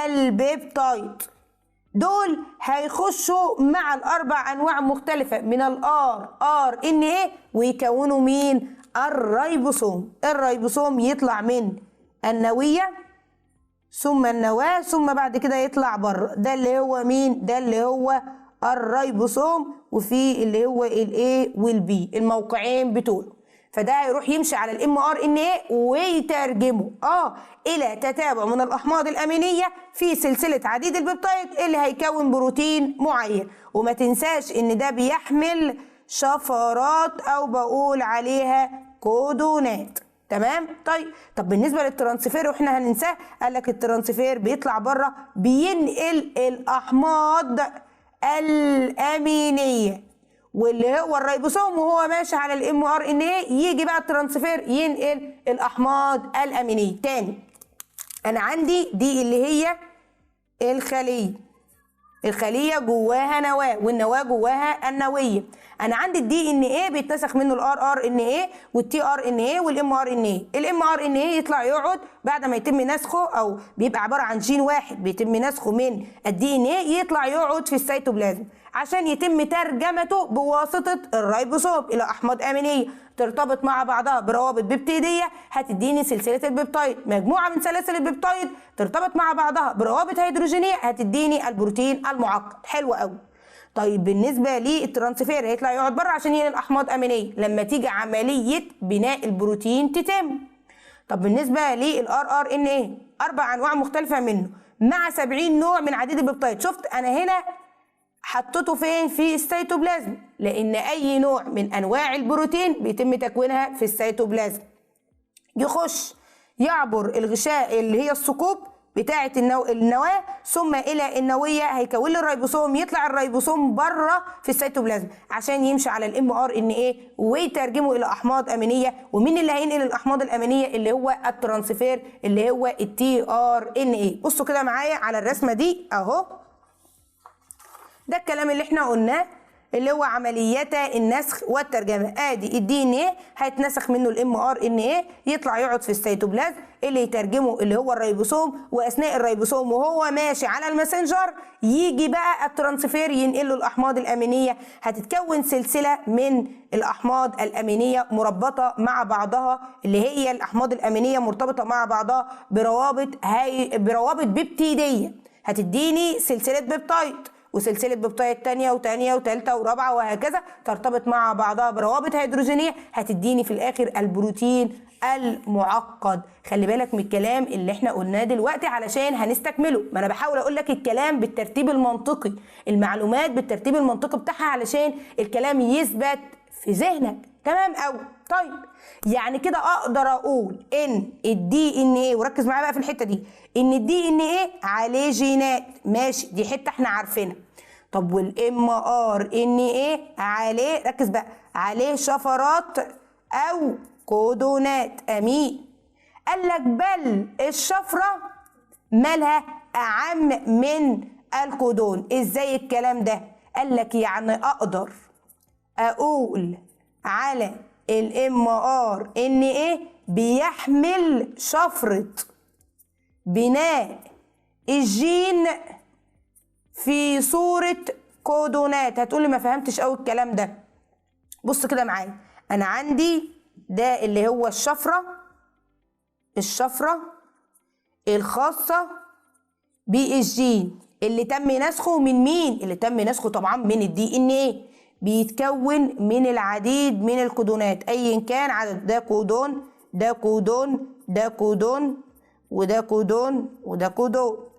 البيبتايد. دول هيخشوا مع ال4 انواع مختلفه من الار ان ايه ويكونوا مين؟ الريبوسوم. الريبوسوم يطلع من النويه ثم النواه ثم بعد كده يطلع بره. ده اللي هو مين؟ ده اللي هو الريبوسوم. وفي اللي هو الاي والبي الموقعين بتوعه. فده هيروح يمشي على الام ار ان ايه ويترجمه الى تتابع من الاحماض الامينيه في سلسله عديد البيبتايد اللي هيكون بروتين معين. وما تنساش ان ده بيحمل شفرات او بقول عليها كودونات. تمام؟ طب بالنسبه للترانسفير واحنا هننساه، قال لك الترانسفير بيطلع بره بينقل الاحماض الامينيه، واللي هو الريبوسوم وهو ماشي على الام ار ان ايه يجي بقى الترانسفير ينقل الاحماض الامينيه. تاني انا عندي دي اللي هي الخليه جواها نواه، والنواه جواها النويه. انا عندي الدي ان ايه بيتنسخ منه الار ان ايه والتي ار ان ايه والام ار ان ايه. الام ار ان ايه يطلع يقعد بعد ما يتم نسخه، او بيبقى عباره عن جين واحد بيتم نسخه من الدي ان ايه، يطلع يقعد في السيتوبلازم عشان يتم ترجمته بواسطة الريبوسوم إلى أحماض أمينية ترتبط مع بعضها بروابط بيبتيدية هتديني سلسلة البيبتايد. مجموعة من سلاسل البيبتايد ترتبط مع بعضها بروابط هيدروجينية هتديني البروتين المعقد. حلو قوي. طيب بالنسبة للترانسفير هيطلع يقعد بره عشان ينقل أحماض أمينية لما تيجي عملية بناء البروتين تتم. طب بالنسبة للار ان ايه 4 أنواع مختلفة منه مع 70 نوع من عديد البيبتايد. شفت أنا هنا حطيته فين؟ في السيتوبلازم، لأن أي نوع من أنواع البروتين بيتم تكوينها في السيتوبلازم. يخش يعبر الغشاء اللي هي الثقوب بتاعة النواة ثم إلى النوية هيكون لي الريبوسوم. يطلع الريبوسوم بره في السيتوبلازم عشان يمشي على الام ار ان ايه ويترجمه إلى أحماض أمينية. ومين اللي هينقل الأحماض الأمينية؟ اللي هو الترانسفير اللي هو التي ار ان ايه. بصوا كده معايا على الرسمة دي أهو، ده الكلام اللي احنا قلناه اللي هو عمليات النسخ والترجمه. ادي الدي ان ايه هيتنسخ منه الام ار ان ايه يطلع يقعد في السيتوبلازم اللي يترجمه اللي هو الريبوسوم. واثناء الريبوسوم وهو ماشي على الماسنجر يجي بقى الترانسفير ينقله الاحماض الامينيه. هتتكون سلسله من الاحماض الامينيه مربطه مع بعضها اللي هي الاحماض الامينيه مرتبطه مع بعضها بروابط بيبتيديه هتديني سلسله بيبتايد وسلسله بيبتايد تانية وتانية وتالتة ورابعة وهكذا ترتبط مع بعضها بروابط هيدروجينيه هتديني في الاخر البروتين المعقد. خلي بالك من الكلام اللي احنا قلناه دلوقتي علشان هنستكمله. ما انا بحاول اقول لك الكلام بالترتيب المنطقي، المعلومات بالترتيب المنطقي بتاعها علشان الكلام يثبت في ذهنك. تمام قوي. طيب يعني كده اقدر اقول ان الدي ان ايه، وركز معايا بقى في الحته دي، ان الدي ان ايه عليه جينات. ماشي، دي حته احنا عارفينها. طب والام ار ان ايه عليه، ركز بقى، عليه شفرات او كودونات. امين. قال لك بل الشفره مالها اعم من الكودون. ازاي الكلام ده؟ قال لك يعني اقدر اقول على الام ار ان ايه بيحمل شفرة بناء الجين في صورة كودونات. هتقولي ما فهمتش قوي الكلام ده. بص كده معايا، انا عندي ده اللي هو الشفرة الخاصة بالجين اللي تم نسخه من مين؟ اللي تم نسخه طبعا من الدي ان ايه. بيتكون من العديد من الكودونات ايا كان عدد. ده كودون، ده كودون، ده كودون، وده كودون، وده كودون.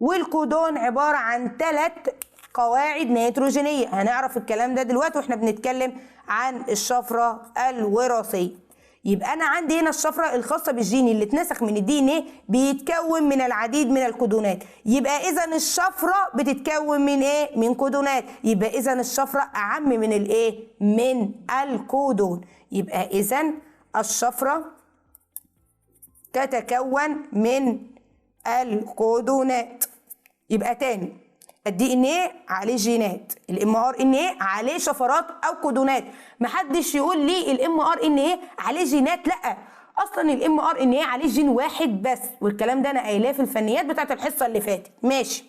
والكودون عبارة عن 3 قواعد نيتروجينية. هنعرف الكلام ده دلوقتي واحنا بنتكلم عن الشفرة الوراثية. يبقى انا عندي هنا الشفره الخاصه بالجين اللي اتنسخ من الدي ان ايه بيتكون من العديد من الكودونات. يبقى اذا الشفره بتتكون من ايه؟ من كودونات. يبقى اذا الشفره اعم من الايه؟ من الكودون. يبقى اذا الشفره تتكون من الكودونات. يبقى تاني، الدي ان ايه عليه جينات، الام ار ان ايه عليه شفرات او كودونات. محدش يقول لي الام ار ان ايه عليه جينات، لا، اصلا الام ار ان ايه عليه جين واحد بس. والكلام ده انا قايلاه في الفنيات بتاعت الحصه اللي فاتت. ماشي،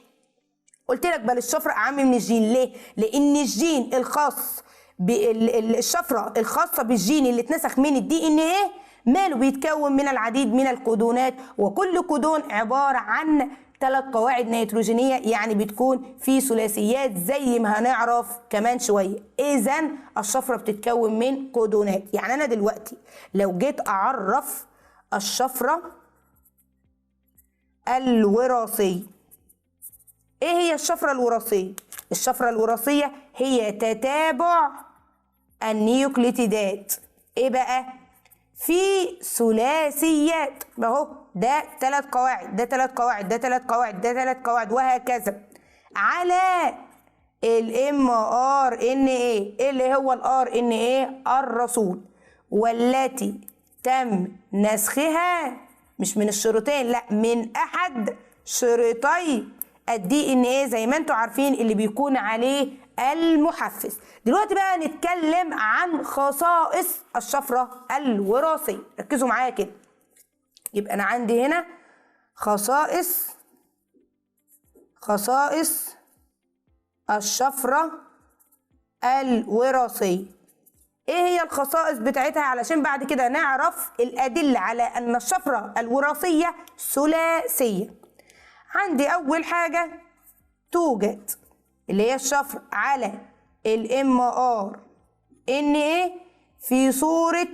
قلت لك بل الشفره اعم من الجين. ليه؟ لان الجين الخاص بالشفره الخاصه بالجين اللي اتنسخ من الدي ان ايه ماله بيتكون من العديد من الكودونات، وكل كودون عباره عن 3 قواعد نيتروجينية، يعني بتكون في ثلاثيات زي ما هنعرف كمان شوية. إذا الشفرة بتتكون من كودونات. يعني أنا دلوقتي لو جيت أعرف الشفرة الوراثية، إيه هي الشفرة الوراثية؟ الشفرة الوراثية هي تتابع النيوكليتيدات. إيه بقى؟ في ثلاثيات اهو، ده 3 قواعد، ده 3 قواعد، ده 3 قواعد، ده 3 قواعد، وهكذا على الام ار ان ايه اللي هو الار ان ايه الرسول، والتي تم نسخها مش من الشريطين، لا، من احد شريطي الدي ان ايه زي ما انتم عارفين اللي بيكون عليه المحفز. دلوقتي بقى نتكلم عن خصائص الشفرة الوراثية. ركزوا معايا كده. يبقى انا عندي هنا خصائص الشفرة الوراثية. ايه هي الخصائص بتاعتها علشان بعد كده نعرف الأدلة على أن الشفرة الوراثية ثلاثية؟ عندي أول حاجة توجد اللي هي الشفرة على mRNA في صورة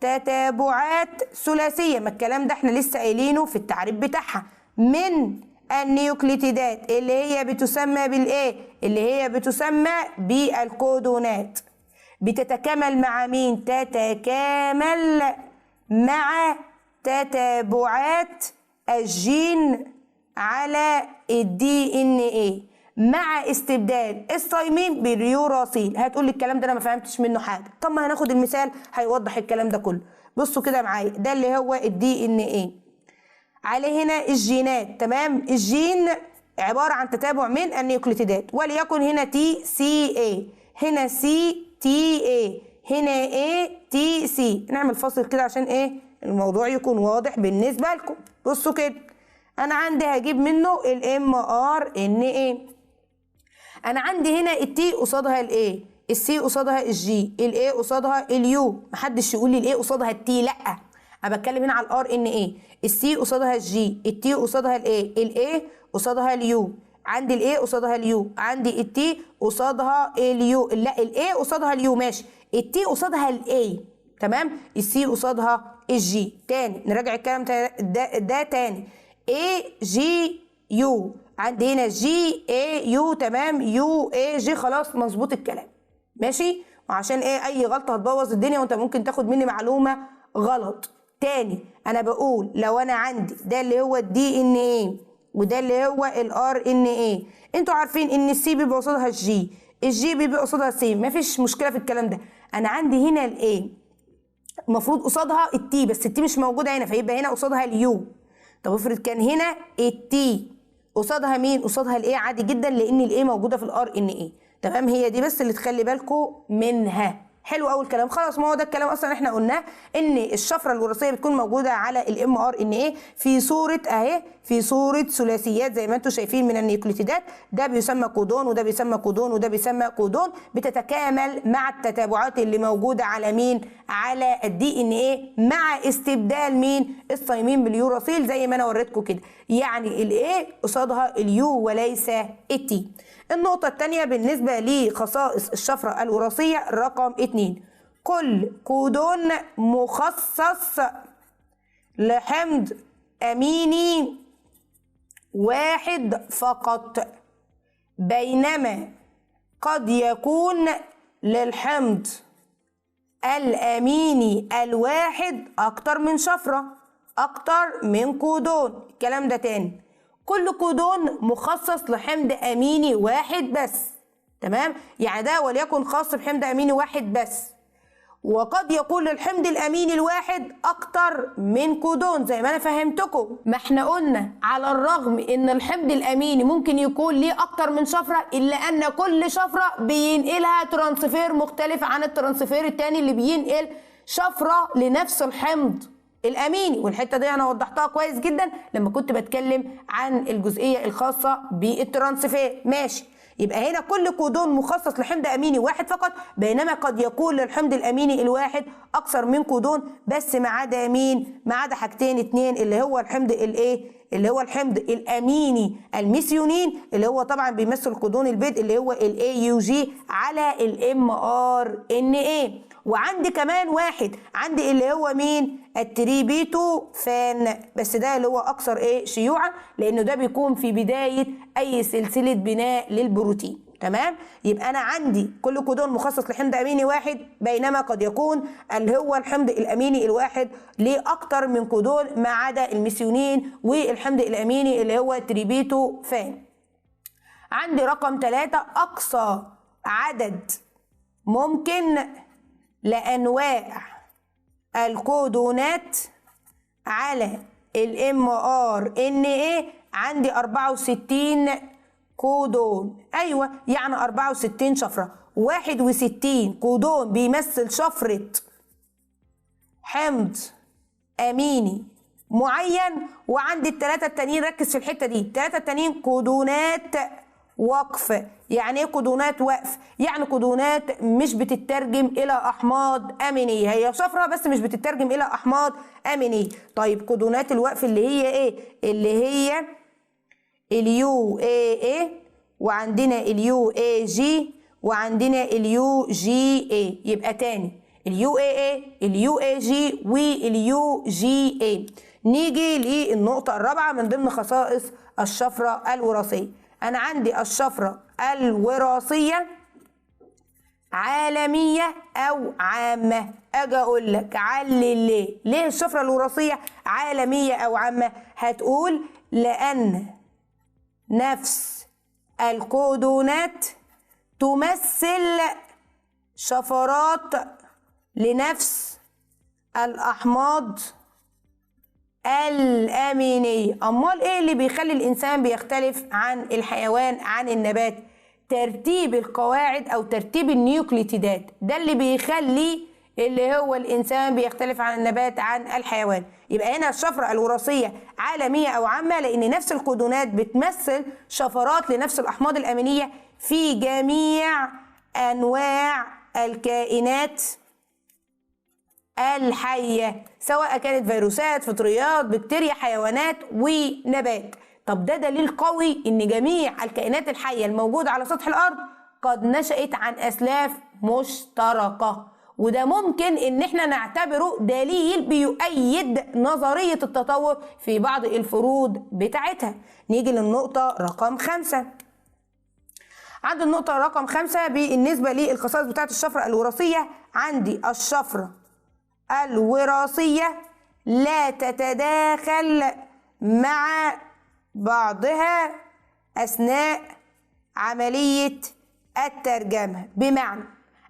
تتابعات ثلاثية. ما الكلام ده احنا لسه قايلينه في التعريف بتاعها، من النيوكليتيدات اللي هي بتسمى بالايه؟ اللي هي بتسمى بالكودونات. بتتكامل مع مين؟ تتكامل مع تتابعات الجين على الدي ان ايه مع استبدال الثايمين باليوراسيل. هتقول لي الكلام ده انا ما فهمتش منه حاجه. طب ما هناخد المثال هيوضح الكلام ده كله. بصوا كده معايا، ده اللي هو الدي ان ايه، عليه هنا الجينات. تمام، الجين عباره عن تتابع من النيوكليتيدات، وليكن هنا تي سي اي، هنا سي تي اي، هنا اي تي سي. نعمل فاصل كده عشان ايه الموضوع يكون واضح بالنسبه لكم. بصوا كده، انا عندي هجيب منه الام ار ان ايه. انا عندي هنا التي قصادها الاي، السي قصادها الجي، الاي قصادها اليو. محدش يقول لي الاي قصادها التي، لا، انا بتكلم هنا على الار ان ايه. السي قصادها الجي، التي قصادها الاي قصادها اليو. عندي الاي قصادها اليو، عندي التي قصادها اليو، لا الاي قصادها اليو ماشي، التي قصادها الاي. تمام، السي قصادها الجي. تاني نراجع الكلام ده تاني، اي جي يو، عندي هنا جي اي يو. تمام، يو اي جي، خلاص مظبوط الكلام ماشي. وعشان ايه اي غلطه هتبوظ الدنيا وانت ممكن تاخد مني معلومه غلط. تاني انا بقول لو انا عندي ده اللي هو الدي ان ايه وده اللي هو الار ان ايه، انتوا عارفين ان السي بيبقى قصادها الجي، الجي بيبقى قصادها السي، مفيش مشكله في الكلام ده. انا عندي هنا الاي المفروض قصادها التي، بس التي مش موجوده هنا، فيبقى هنا قصادها اليو. طب افرض كان هنا التي قصادها مين؟ قصادها الايه عادي جدا، لان الايه موجوده في الار ان ايه. تمام، هي دي بس اللي تخلي بالكم منها. حلو قوي الكلام، خلاص ما هو ده الكلام اصلا احنا قلناه، ان الشفره الوراثيه بتكون موجوده على الام ار ان ايه في صوره اهي، في صوره ثلاثيات زي ما انتم شايفين من النيوكليتيدات. ده بيسمى كودون وده بيسمى كودون وده بيسمى كودون، بتتكامل مع التتابعات اللي موجوده على مين؟ على الدي ان ايه مع استبدال مين؟ الثايمين باليوراسيل زي ما انا وريتكم كده. يعني الايه قصادها اليو وليس التي. النقطة الثانية بالنسبة لخصائص الشفرة الوراثية رقم 2، كل كودون مخصص لحمض أميني واحد فقط، بينما قد يكون للحمض الأميني الواحد أكتر من شفرة، أكتر من كودون. الكلام ده تاني، كل كودون مخصص لحمض اميني واحد بس. تمام، يعني ده وليكن خاص بحمض اميني واحد بس، وقد يكون للحمض الاميني الواحد اكتر من كودون زي ما انا فهمتكم. ما احنا قلنا على الرغم ان الحمض الاميني ممكن يكون ليه اكتر من شفره، الا ان كل شفره بينقلها ترانسفير مختلف عن الترانسفير التاني اللي بينقل شفره لنفس الحمض الاميني. والحته دي انا وضحتها كويس جدا لما كنت بتكلم عن الجزئيه الخاصه بالترانسفير. ماشي، يبقى هنا كل كودون مخصص لحمض اميني واحد فقط، بينما قد يكون للحمض الاميني الواحد اكثر من كودون، بس ما عدا مين؟ ما عدا حاجتين اتنين، اللي هو الحمض الايه؟ اللي هو الحمض الاميني الميثيونين، اللي هو طبعا بيمثل كودون البيض اللي هو الاي يو جي على الام ار ان ايه. وعندي كمان واحد، عندي اللي هو مين؟ التريبيتوفان، بس ده اللي هو اكثر ايه شيوعا، لانه ده بيكون في بدايه اي سلسله بناء للبروتين. تمام، يبقى انا عندي كل كودون مخصص لحمض اميني واحد، بينما قد يكون اللي هو الحمض الاميني الواحد ليه اكتر من كودون ما عدا الميثيونين والحمض الاميني اللي هو تريبيتوفان. عندي رقم 3، اقصى عدد ممكن لانواع الكودونات على الام ار ان ايه، عندي 64 كودون. ايوه، يعني 64 شفره، 61 كودون بيمثل شفره حمض اميني معين، وعندي الثلاثه التانيين، ركز في الحته دي، الثلاثه التانيين كودونات وقف. يعني ايه كودونات وقف؟ يعني كودونات مش بتترجم الى احماض امينيه، هي شفره بس مش بتترجم الى احماض امينيه. طيب كودونات الوقف اللي هي ايه؟ اللي هي اليو اي اي، وعندنا اليو اي جي، وعندنا اليو جي اي. يبقى تاني اليو اي اي، اليو اي جي، واليو جي اي. نيجي للنقطة الرابعة من ضمن خصائص الشفرة الوراثية. أنا عندي الشفرة الوراثية عالمية أو عامة. أجي أقول لك علل ليه الشفرة الوراثية عالمية أو عامة؟ هتقول لأن نفس الكودونات تمثل شفرات لنفس الأحماض الأمينية. أمال إيه اللي بيخلي الإنسان بيختلف عن الحيوان عن النبات؟ ترتيب القواعد أو ترتيب النيوكليتيدات، ده اللي بيخلي اللي هو الإنسان بيختلف عن النبات عن الحيوان. يبقى هنا الشفرة الوراثية عالمية أو عامة لأن نفس الكودونات بتمثل شفرات لنفس الأحماض الأمينية في جميع أنواع الكائنات الحية، سواء كانت فيروسات، فطريات، بكتيريا، حيوانات، ونبات. طب ده دليل قوي ان جميع الكائنات الحية الموجودة على سطح الارض قد نشأت عن اسلاف مشتركة، وده ممكن ان احنا نعتبره دليل بيؤيد نظرية التطور في بعض الفروض بتاعتها. نيجي للنقطة رقم 5. عند النقطة رقم 5 بالنسبة للخصائص بتاعت الشفرة الوراثية، عندي الشفرة الوراثية لا تتداخل مع بعضها أثناء عملية الترجمة. بمعنى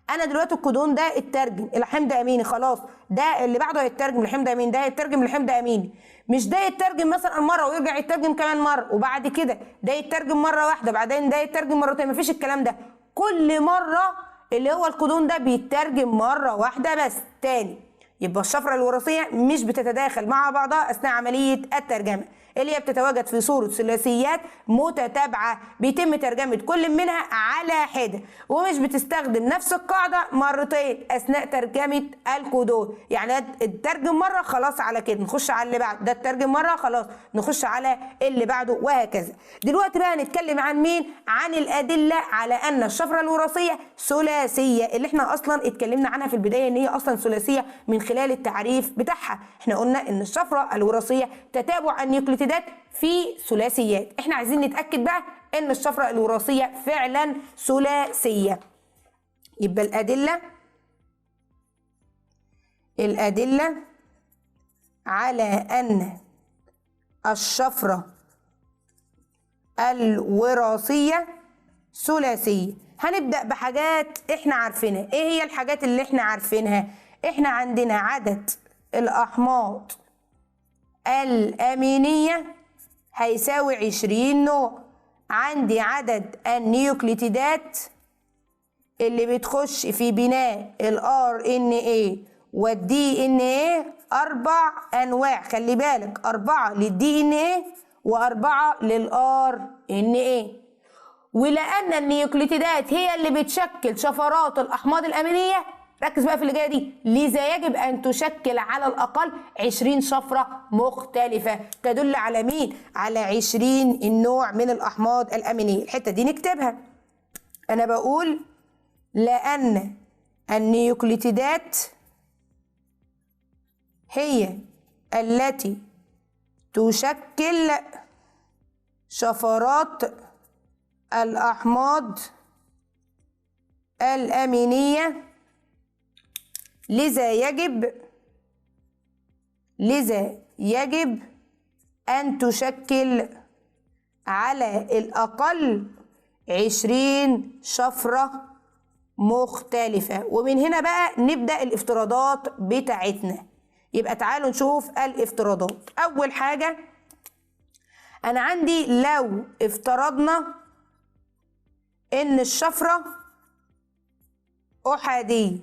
أنا دلوقتي الكودون ده اترجم إلى حمض أميني، خلاص ده اللي بعده هيترجم لحمض أميني، ده هيترجم لحمض أميني. مش ده يترجم مثلا مرة ويرجع يترجم كمان مرة، وبعد كده ده يترجم مرة واحدة بعدين ده يترجم مرتين. مفيش الكلام ده، كل مرة اللي هو الكودون ده بيترجم مرة واحدة بس. تاني يبقى الشفرة الوراثية مش بتتداخل مع بعضها أثناء عملية الترجمة، اللي هي بتتواجد في صورة ثلاثيات متتابعة بيتم ترجمة كل منها على حدة، ومش بتستخدم نفس القاعدة مرتين أثناء ترجمة الكودون. يعني الترجم مرة خلاص على كده نخش على اللي بعد، ده الترجم مرة خلاص نخش على اللي بعده، وهكذا. دلوقتي بقى نتكلم عن مين؟ عن الأدلة على أن الشفرة الوراثية ثلاثية، اللي احنا أصلا اتكلمنا عنها في البداية إن هي أصلا ثلاثية من خلال التعريف بتاعها. احنا قلنا إن الشفرة الوراثية تتابع النيوكليتيدات في ثلاثيات. احنا عايزين نتأكد بقى ان الشفرة الوراثية فعلا ثلاثية. يبقى الأدلة على ان الشفرة الوراثية ثلاثية. هنبدأ بحاجات احنا عارفينها. ايه هي الحاجات اللي احنا عارفينها؟ احنا عندنا عدد الأحماض الأمينية هيساوي 20 نوع. عندي عدد النيوكليتيدات اللي بتخش في بناء ال RNA وال DNA 4 أنواع. خلي بالك 4 لل DNA و4 لل RNA. ولأن النيوكليتيدات هي اللي بتشكل شفرات الأحماض الأمينية، ركز بقى في اللي جايه دي، لذا يجب ان تشكل على الاقل 20 شفره مختلفه تدل على مين؟ على 20 النوع من الاحماض الامينيه. الحته دي نكتبها. انا بقول لان النيوكليتيدات هي التي تشكل شفرات الاحماض الامينيه، لذا يجب أن تشكل على الأقل 20 شفرة مختلفة. ومن هنا بقى نبدأ الافتراضات بتاعتنا. يبقى تعالوا نشوف الافتراضات. أول حاجة أنا عندي لو افترضنا إن الشفرة أحادية،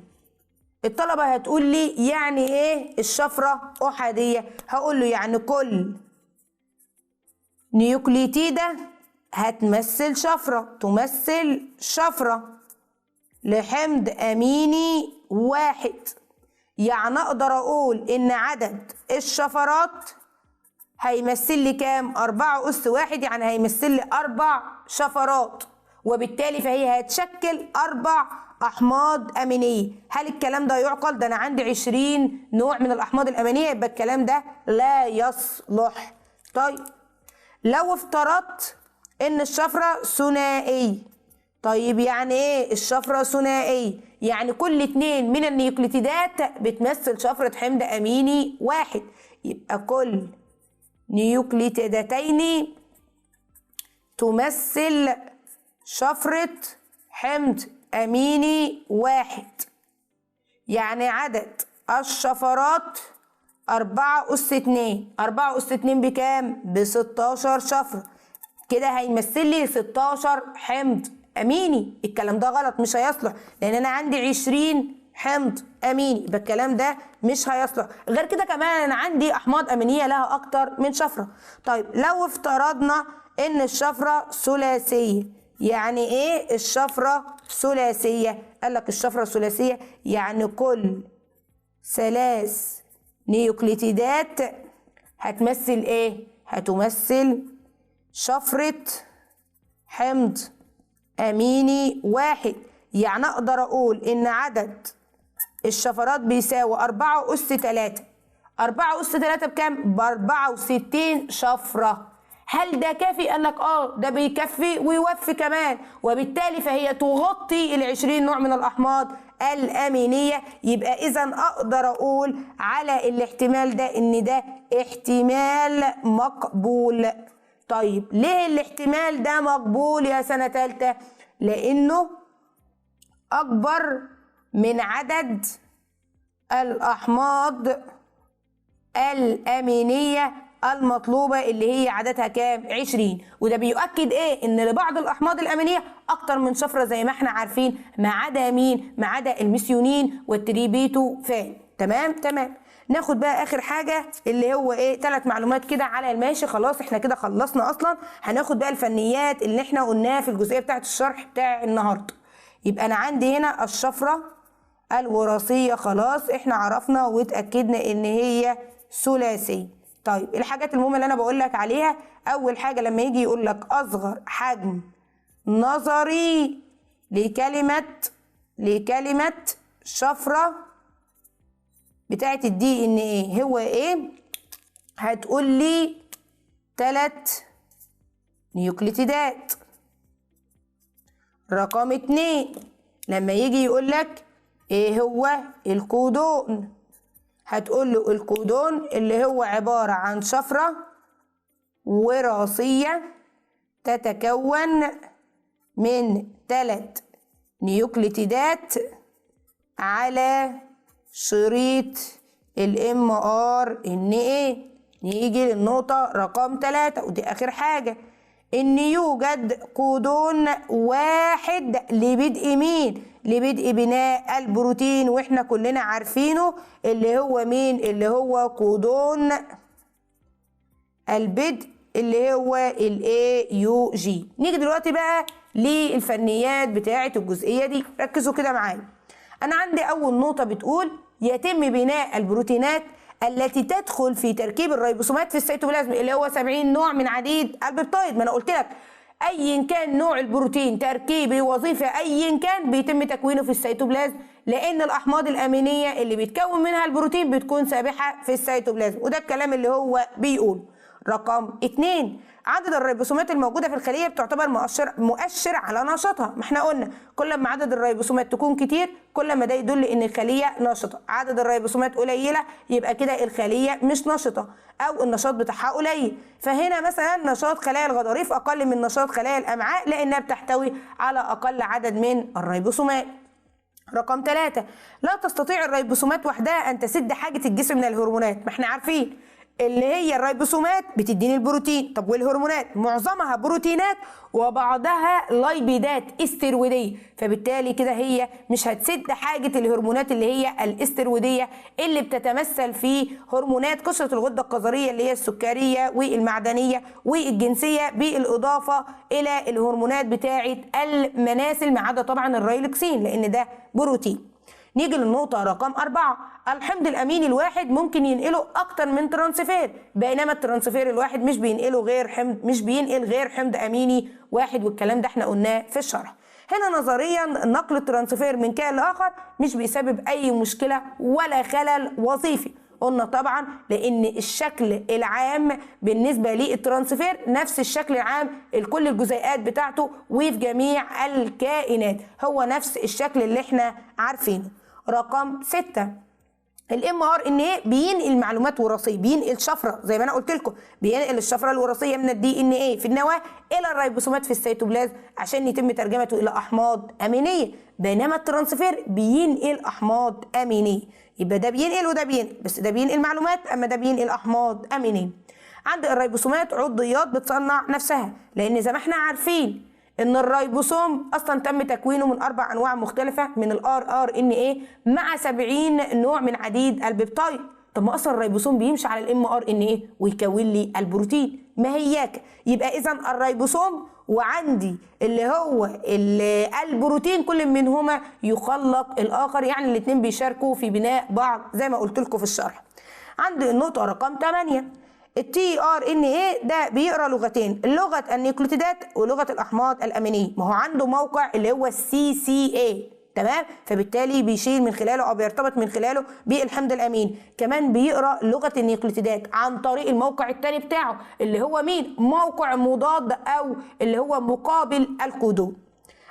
الطلبة هتقول لي يعني ايه الشفرة أحادية؟ هقول له يعني كل نيوكليتيدة هتمثل شفرة، تمثل شفرة لحمض أميني واحد. يعني أقدر أقول إن عدد الشفرات هيمثل لي كام؟ 4 أس 1، يعني هيمثل لي 4 شفرات، وبالتالي فهي هتشكل 4 أحماض أمينية. هل الكلام ده يعقل؟ ده أنا عندي 20 نوع من الأحماض الأمينية، يبقى الكلام ده لا يصلح. طيب لو افترضت إن الشفرة ثنائية، طيب يعني إيه الشفرة ثنائية؟ يعني كل 2 من النيوكليتيدات بتمثل شفرة حمض أميني واحد، يبقى كل نيوكليتيدتين تمثل شفرة حمض أميني واحد. يعني عدد الشفرات 4 أس 2. 4 أس 2 بكام؟ ب16 شفرة. كده هيمثل لي 16 حمض أميني. الكلام ده غلط، مش هيصلح، لأن أنا عندي 20 حمض أميني، يبقى الكلام ده مش هيصلح. غير كده كمان أنا عندي أحماض أمينية لها أكتر من شفرة. طيب لو افترضنا إن الشفرة ثلاثية، يعني إيه الشفرة ثلاثية؟ قال لك الشفرة الثلاثية يعني كل 3 نيوكليتيدات هتمثل إيه؟ هتمثل شفرة حمض أميني واحد. يعني أقدر أقول إن عدد الشفرات بيساوي 4 أس 3. 4 أس 3 بكام؟ ب64 شفرة. هل ده كافي؟ قال لك ده بيكفي ويوفي كمان، وبالتالي فهي تغطي 20 نوع من الأحماض الأمينية. يبقى إذا أقدر أقول على الاحتمال ده إن ده احتمال مقبول. طيب ليه الاحتمال ده مقبول يا سنة تالتة؟ لأنه أكبر من عدد الأحماض الأمينية المطلوبة اللي هي عددها كام؟ 20. وده بيؤكد إيه؟ إن لبعض الأحماض الأمينية أكتر من شفرة زي ما احنا عارفين، ما عدا مين؟ ما عدا الميثيونين والتريبيتوفان. تمام؟ تمام. ناخد بقى آخر حاجة اللي هو إيه؟ 3 معلومات كده على الماشي. خلاص احنا كده خلصنا أصلا. هناخد بقى الفنيات اللي احنا قلناها في الجزئية بتاعة الشرح بتاع النهاردة. يبقى أنا عندي هنا الشفرة الوراثية، خلاص احنا عرفنا واتأكدنا إن هي ثلاثية. طيب الحاجات المهمة اللي أنا بقول لك عليها، أول حاجة لما يجي يقول لك أصغر حجم نظري لكلمة شفرة بتاعت الدي ان ايه هو ايه؟ هتقول لي 3 نيوكليتيدات. رقم 2 لما يجي يقول لك ايه هو الكودون، هتقول له الكودون اللي هو عبارة عن شفرة وراثية تتكون من 3 نيوكليتيدات على شريط mRNA. نيجي للنقطة رقم 3 ودي آخر حاجة، إن يوجد كودون واحد لبدء مين؟ لبدء بناء البروتين، واحنا كلنا عارفينه اللي هو مين؟ اللي هو كودون البدء اللي هو AUG. نيجي دلوقتي بقى للفنيات بتاعة الجزئية دي، ركزوا كده معايا. أنا عندي أول نقطة بتقول يتم بناء البروتينات التي تدخل في تركيب الريبوسومات في السيتوبلازم، اللي هو 70 نوع من عديد البيبتايد. ما أنا قلت لك أيا كان نوع البروتين، تركيبي، وظيفة، أيا كان بيتم تكوينه في السيتوبلازم، لأن الأحماض الأمينية اللي بيتكون منها البروتين بتكون سابحة في السيتوبلازم، وده الكلام اللي هو بيقول. رقم 2 عدد الريبوسومات الموجودة في الخلية بتعتبر مؤشر على نشاطها. ما احنا قلنا كل ما عدد الريبوسومات تكون كتير كل ما ده يدل ان الخلية نشطة. عدد الريبوسومات قليلة يبقى كده الخلية مش نشطة او النشاط بتاعها قليل. فهنا مثلا نشاط خلايا الغضاريف اقل من نشاط خلايا الامعاء لانها بتحتوي على اقل عدد من الريبوسومات. رقم 3 لا تستطيع الريبوسومات وحدها ان تسد حاجة الجسم من الهرمونات. ما احنا عارفين اللي هي الريبوسومات بتديني البروتين. طب والهرمونات معظمها بروتينات وبعضها لايبيدات استرويديه، فبالتالي كده هي مش هتسد حاجه الهرمونات اللي هي الاسترويديه اللي بتتمثل في هرمونات قشره الغده الكظريه اللي هي السكريه والمعدنيه والجنسيه، بالاضافه الى الهرمونات بتاعه المناسل ما عدا طبعا الرايلوكسين لان ده بروتين. نيجي للنقطة رقم 4. الحمض الأميني الواحد ممكن ينقله أكتر من ترانسفير، بينما الترانسفير الواحد مش بينقل غير حمض أميني واحد، والكلام ده احنا قلناه في الشرح. هنا نظريا نقل الترانسفير من كائن لآخر مش بيسبب أي مشكلة ولا خلل وظيفي. قلنا طبعا لأن الشكل العام بالنسبة للترانسفير نفس الشكل العام لكل الجزيئات بتاعته وفي جميع الكائنات، هو نفس الشكل اللي احنا عارفينه. رقم 6. الام ار ان ايه بينقل معلومات وراثيه، بينقل شفره زي ما انا قلت لكم، بينقل الشفره الوراثيه من الدي ان ايه في النواه الى الريبوسومات في السيتوبلازم عشان يتم ترجمته الى احماض امينيه، بينما الترانسفير بينقل احماض امينيه. يبقى ده بينقل وده بينقل، بس ده بينقل معلومات اما ده بينقل احماض امينيه. عند الريبوسومات عضيات بتصنع نفسها، لان زي ما احنا عارفين ان الريبوسوم اصلا تم تكوينه من 4 انواع مختلفه من الار ار ان ايه مع 70 نوع من عديد البيبتايد. طب ما اصلا الريبوسوم بيمشي على الام ار ان ايه ويكون لي البروتين، ما هياك. يبقى اذا الريبوسوم وعندي اللي هو البروتين كل منهما يخلق الاخر، يعني الاثنين بيشاركوا في بناء بعض زي ما قلت لكم في الشرح. عندي النقطه رقم 8. التي ار ان ايه ده بيقرا لغتين، لغه النيوكليوتيدات ولغه الاحماض الامينيه، ما هو عنده موقع اللي هو السي سي اي، تمام، فبالتالي بيشير من خلاله او بيرتبط من خلاله بالحمض الاميني. كمان بيقرا لغه النيوكليوتيدات عن طريق الموقع الثاني بتاعه اللي هو مين؟ موقع مضاد او اللي هو مقابل الكودون.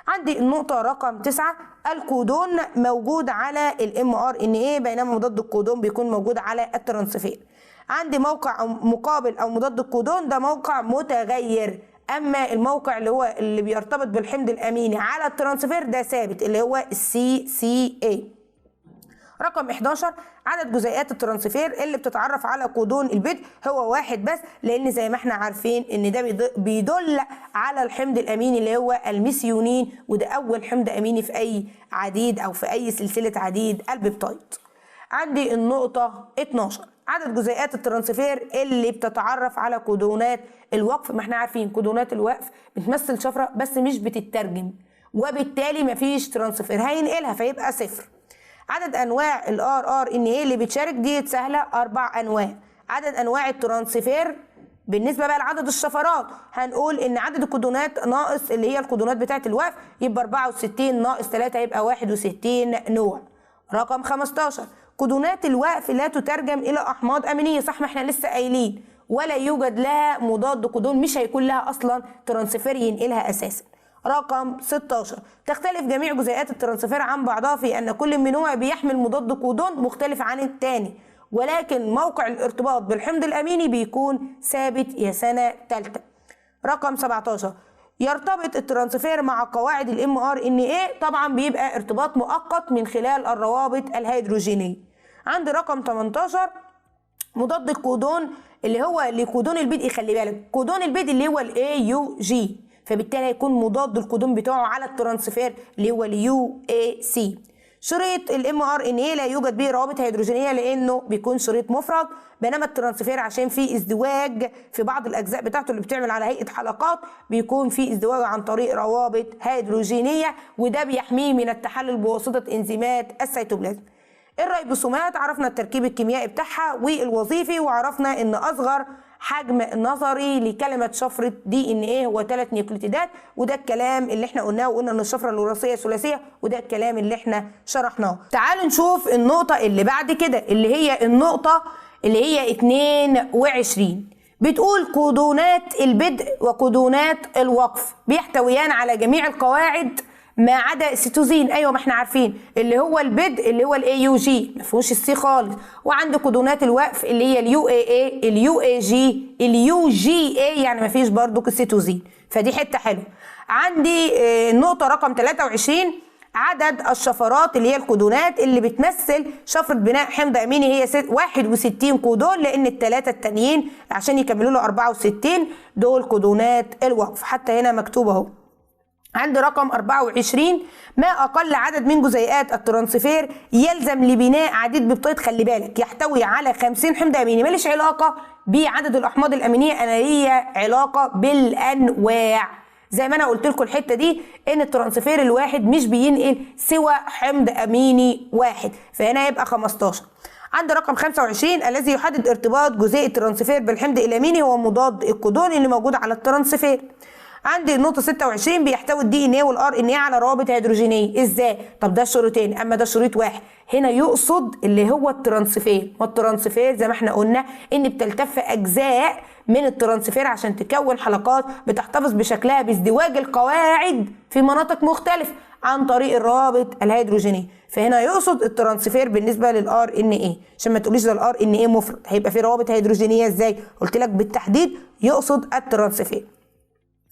عندي النقطه رقم 9. الكودون موجود على الام ار ان ايه بينما مضاد الكودون بيكون موجود على الترانسفير. عندي موقع مقابل او مضاد الكودون ده موقع متغير، اما الموقع اللي هو اللي بيرتبط بالحمض الاميني على الترانسفير ده ثابت اللي هو السي سي اي. رقم 11. عدد جزيئات الترانسفير اللي بتتعرف على كودون البدء هو واحد بس، لان زي ما احنا عارفين ان ده بيدل على الحمض الاميني اللي هو الميثيونين، وده اول حمض اميني في اي عديد او في اي سلسله عديد البيبتايد. عندي النقطه 12. عدد جزيئات الترانسفير اللي بتتعرف على كودونات الوقف. ما احنا عارفين كودونات الوقف بتمثل شفره بس مش بتترجم، وبالتالي مفيش ترانسفير هينقلها فيبقى 0. عدد انواع الار ار ان ايه اللي بتشارك دي سهله، 4 انواع. عدد انواع الترانسفير بالنسبه بقى لعدد الشفرات هنقول ان عدد الكودونات ناقص اللي هي الكودونات بتاعه الوقف يبقى 64 ناقص 3 يبقى 61 نوع. رقم 15. كودونات الوقف لا تترجم الى احماض امينيه، صح ما احنا لسه قايلين، ولا يوجد لها مضاد كودون، مش هيكون لها اصلا ترانسفير ينقلها اساسا. رقم 16. تختلف جميع جزيئات الترانسفير عن بعضها في ان كل منهما بيحمل مضاد كودون مختلف عن الثاني، ولكن موقع الارتباط بالحمض الاميني بيكون ثابت يا سنه ثالثه. رقم 17. يرتبط الترانسفير مع قواعد الام ار ان ايه، طبعا بيبقى ارتباط مؤقت من خلال الروابط الهيدروجينيه. عند رقم 18. مضاد الكودون اللي هو لكودون البدء، خلي بالك كودون البدء اللي هو الاي يو جي، فبالتالي هيكون مضاد الكودون بتاعه على الترانسفير اللي هو اليو اي سي. شريط الام ار ان ايه لا يوجد به روابط هيدروجينيه لانه بيكون شريط مفرد، بينما الترانسفير عشان فيه ازدواج في بعض الاجزاء بتاعته اللي بتعمل على هيئه حلقات بيكون فيه ازدواج عن طريق روابط هيدروجينيه، وده بيحميه من التحلل بواسطه انزيمات السيتوبلازم. الريبوسومات عرفنا التركيب الكيميائي بتاعها والوظيفي، وعرفنا ان اصغر حجم نظري لكلمه شفره دي ان ايه هو 3 نيوكليوتيدات، وده الكلام اللي احنا قلناه، وقلنا ان الشفره الوراثيه ثلاثيه، وده الكلام اللي احنا شرحناه. تعالوا نشوف النقطه اللي بعد كده اللي هي النقطه اللي هي 22. بتقول كودونات البدء وكودونات الوقف بيحتويان على جميع القواعد ما عدا السيتوزين. ايوه ما احنا عارفين اللي هو البدء اللي هو الاي يو جي ما فيهوش السي خالص، وعند كودونات الوقف اللي هي اليو اي اي اليو اي جي اليو جي اي يعني ما فيش برضو السيتوزين، فدي حته حلوه. عندي النقطه رقم 23. عدد الشفرات اللي هي الكودونات اللي بتمثل شفرة بناء حمض أميني هي 61 كودون، لأن الثلاثة التانيين عشان يكملوا له 64 دول كودونات الوقف. حتى هنا مكتوب اهو. عند رقم 24 ما أقل عدد من جزيئات الترانسفير يلزم لبناء عديد بيبتيد، خلي بالك يحتوي على 50 حمض أميني، ماليش علاقة بعدد الأحماض الأمينية، أنا ليا علاقة بالأنواع. زي ما أنا قلت لكم الحتة دي إن الترانسفير الواحد مش بينقل سوى حمض أميني واحد، فهنا يبقى 15. عند رقم 25 الذي يحدد ارتباط جزيء الترانسفير بالحمض الأميني هو مضاد الكودون اللي موجود على الترانسفير. عندي النقطة 26 بيحتوي الدي ان ايه والار ان ايه على روابط هيدروجينية. ازاي؟ طب ده شريطين اما ده شريط واحد. هنا يقصد اللي هو الترانسفير، والترانسفير زي ما احنا قلنا ان بتلتف اجزاء من الترانسفير عشان تكون حلقات بتحتفظ بشكلها بازدواج القواعد في مناطق مختلفة عن طريق الروابط الهيدروجينية. فهنا يقصد الترانسفير بالنسبة للار ان ايه، عشان ما تقوليش ده الار ان ايه مفرد هيبقى في روابط هيدروجينية. ازاي؟ قلت لك بالتحديد يقصد الترانسفير.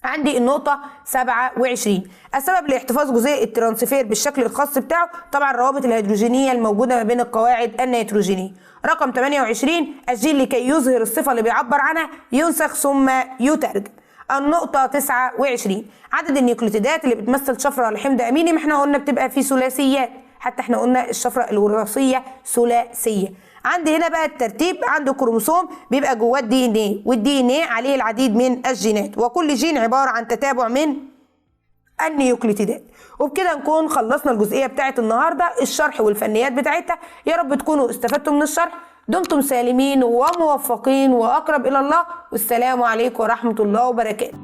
عندي النقطة 27 السبب لاحتفاظ جزيء الترانسفير بالشكل الخاص بتاعه طبعا الروابط الهيدروجينية الموجودة ما بين القواعد النيتروجينية. رقم 28 الجين لكي يظهر الصفة اللي بيعبر عنها ينسخ ثم يترجم. النقطة 29 عدد النيوكليتيدات اللي بتمثل شفرة لحمض أميني، ما احنا قلنا بتبقى في ثلاثيات، حتى احنا قلنا الشفرة الوراثية ثلاثية. عندي هنا بقى الترتيب، عنده كروموسوم بيبقى جواه الدي ان ايه، والدي ان ايه عليه العديد من الجينات، وكل جين عباره عن تتابع من النيوكليتيدات. وبكده نكون خلصنا الجزئيه بتاعت النهارده، الشرح والفنيات بتاعتها. يا رب تكونوا استفدتم من الشرح. دمتم سالمين وموفقين واقرب الى الله، والسلام عليكم ورحمه الله وبركاته.